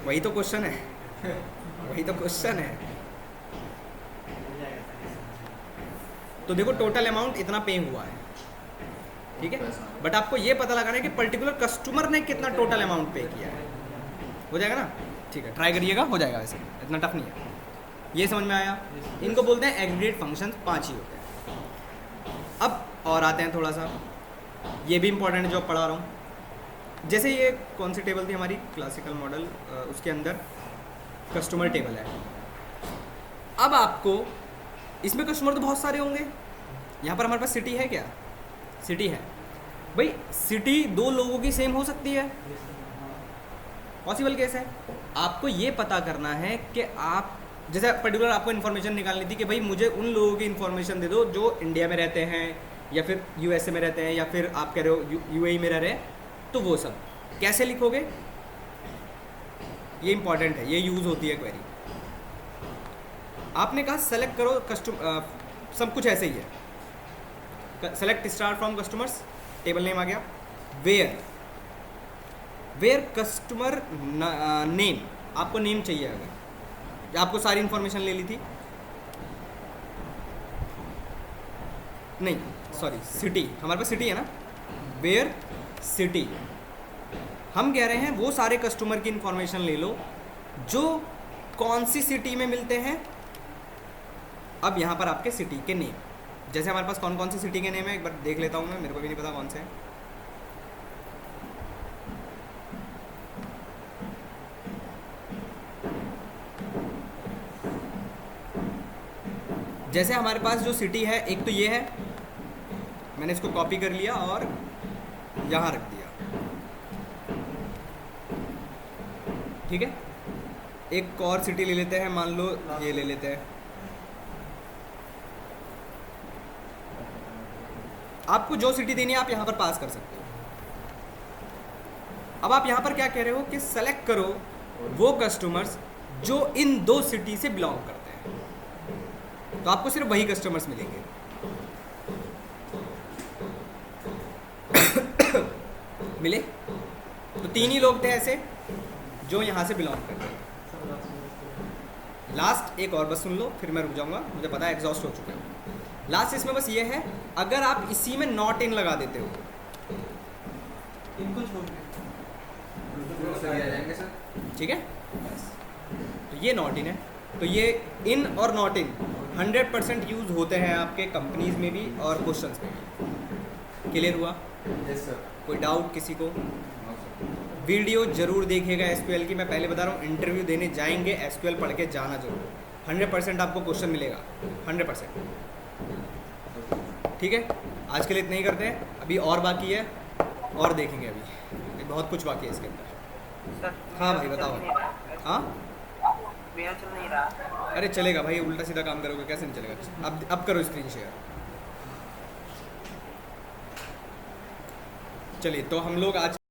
Speaker 1: वही तो क्वेश्चन है, वही तो क्वेश्चन है। तो देखो टोटल अमाउंट इतना पे हुआ है, ठीक है। बट आपको ये पता लगाना है कि पर्टिकुलर कस्टमर ने कितना टोटल अमाउंट पे किया है। हो जाएगा ना? ठीक है, ट्राई करिएगा, हो जाएगा। वैसे इतना टफ नहीं है। ये समझ में आया? इनको बोलते हैं एग्रीगेट फंक्शंस, 5 ही होते हैं। अब और आते हैं थोड़ा सा, ये भी इंपॉर्टेंट है जो पढ़ा रहा हूँ। जैसे ये कौन सी टेबल थी हमारी, क्लासिकल मॉडल, उसके अंदर कस्टमर टेबल है। अब आपको इसमें कस्टमर तो बहुत सारे होंगे। यहाँ पर हमारे पास सिटी है क्या? सिटी है भाई। सिटी 2 लोगों की सेम हो सकती है, पॉसिबल केस है। आपको ये पता करना है कि आप, जैसे पर्टिकुलर आपको इन्फॉर्मेशन निकालनी थी कि भाई मुझे उन लोगों की इन्फॉर्मेशन दे दो जो इंडिया में रहते हैं या फिर यूएसए में रहते हैं या फिर आप कह रहे हो यूएई में रह रहे हैं, तो वो सब कैसे लिखोगे? ये इंपॉर्टेंट है, ये यूज़ होती है क्वेरी। आपने कहा सेलेक्ट करो कस्टमर, सब कुछ ऐसे ही है। Select star from customers, table name आ गया। वेयर कस्टमर नेम, आपको नेम चाहिए। अगर आपको सारी इंफॉर्मेशन ले ली थी, नहीं सॉरी, सिटी, हमारे पास सिटी है ना, वेयर सिटी। हम कह रहे हैं वो सारे कस्टमर की इंफॉर्मेशन ले लो जो कौन सी सिटी में मिलते हैं। अब यहाँ पर आपके सिटी के नेम, जैसे हमारे पास कौन कौन सी सिटी के नेम है एक बार देख लेता हूँ मैं, मेरे को भी नहीं पता कौन से हैं। जैसे हमारे पास जो सिटी है, एक तो ये है, मैंने इसको कॉपी कर लिया और यहाँ रख दिया, ठीक है। एक और सिटी ले लेते हैं, मान लो ये ले लेते हैं। आपको जो सिटी देनी है आप यहाँ पर पास कर सकते हो। अब आप यहाँ पर क्या कह रहे हो कि सेलेक्ट करो वो कस्टमर्स जो इन 2 सिटी से बिलोंग करते हैं, तो आपको सिर्फ वही कस्टमर्स मिलेंगे। मिले? तो 3 ही लोग थे ऐसे जो यहाँ से बिलोंग करते हैं। लास्ट एक और बस सुन लो, फिर मैं रुक जाऊँगा, मुझे पता है एग्जॉस्ट हो चुके हो। लास्ट इसमें बस ये है, अगर आप इसी में नॉट इन लगा देते हो,
Speaker 3: इनको छोड़ के
Speaker 1: ठीक है, बस। तो ये नॉट इन है। तो ये इन और नॉट इन 100% यूज़ होते हैं आपके कंपनीज में भी और क्वेश्चंस में भी। क्लियर हुआ?
Speaker 4: Yes sir.
Speaker 1: कोई डाउट किसी को? वीडियो जरूर देखिएगा एसक्यूएल की। मैं पहले बता रहा हूँ, इंटरव्यू देने जाएंगे एसक्यूएल पढ़ के जाना जरूर। 100% आपको क्वेश्चन मिलेगा, 100%। ठीक है, आज के लिए इतना ही करते हैं। अभी और बाकी है, और देखेंगे। अभी बहुत कुछ बाकी है इसके अंदर।
Speaker 7: सर
Speaker 1: हाँ भाई बताओ। हाँ
Speaker 7: मेरा चल नहीं रहा।
Speaker 1: अरे चलेगा भाई, उल्टा सीधा काम करोगे कैसे नहीं चलेगा। अब करो स्क्रीन शेयर। चलिए, तो हम लोग आज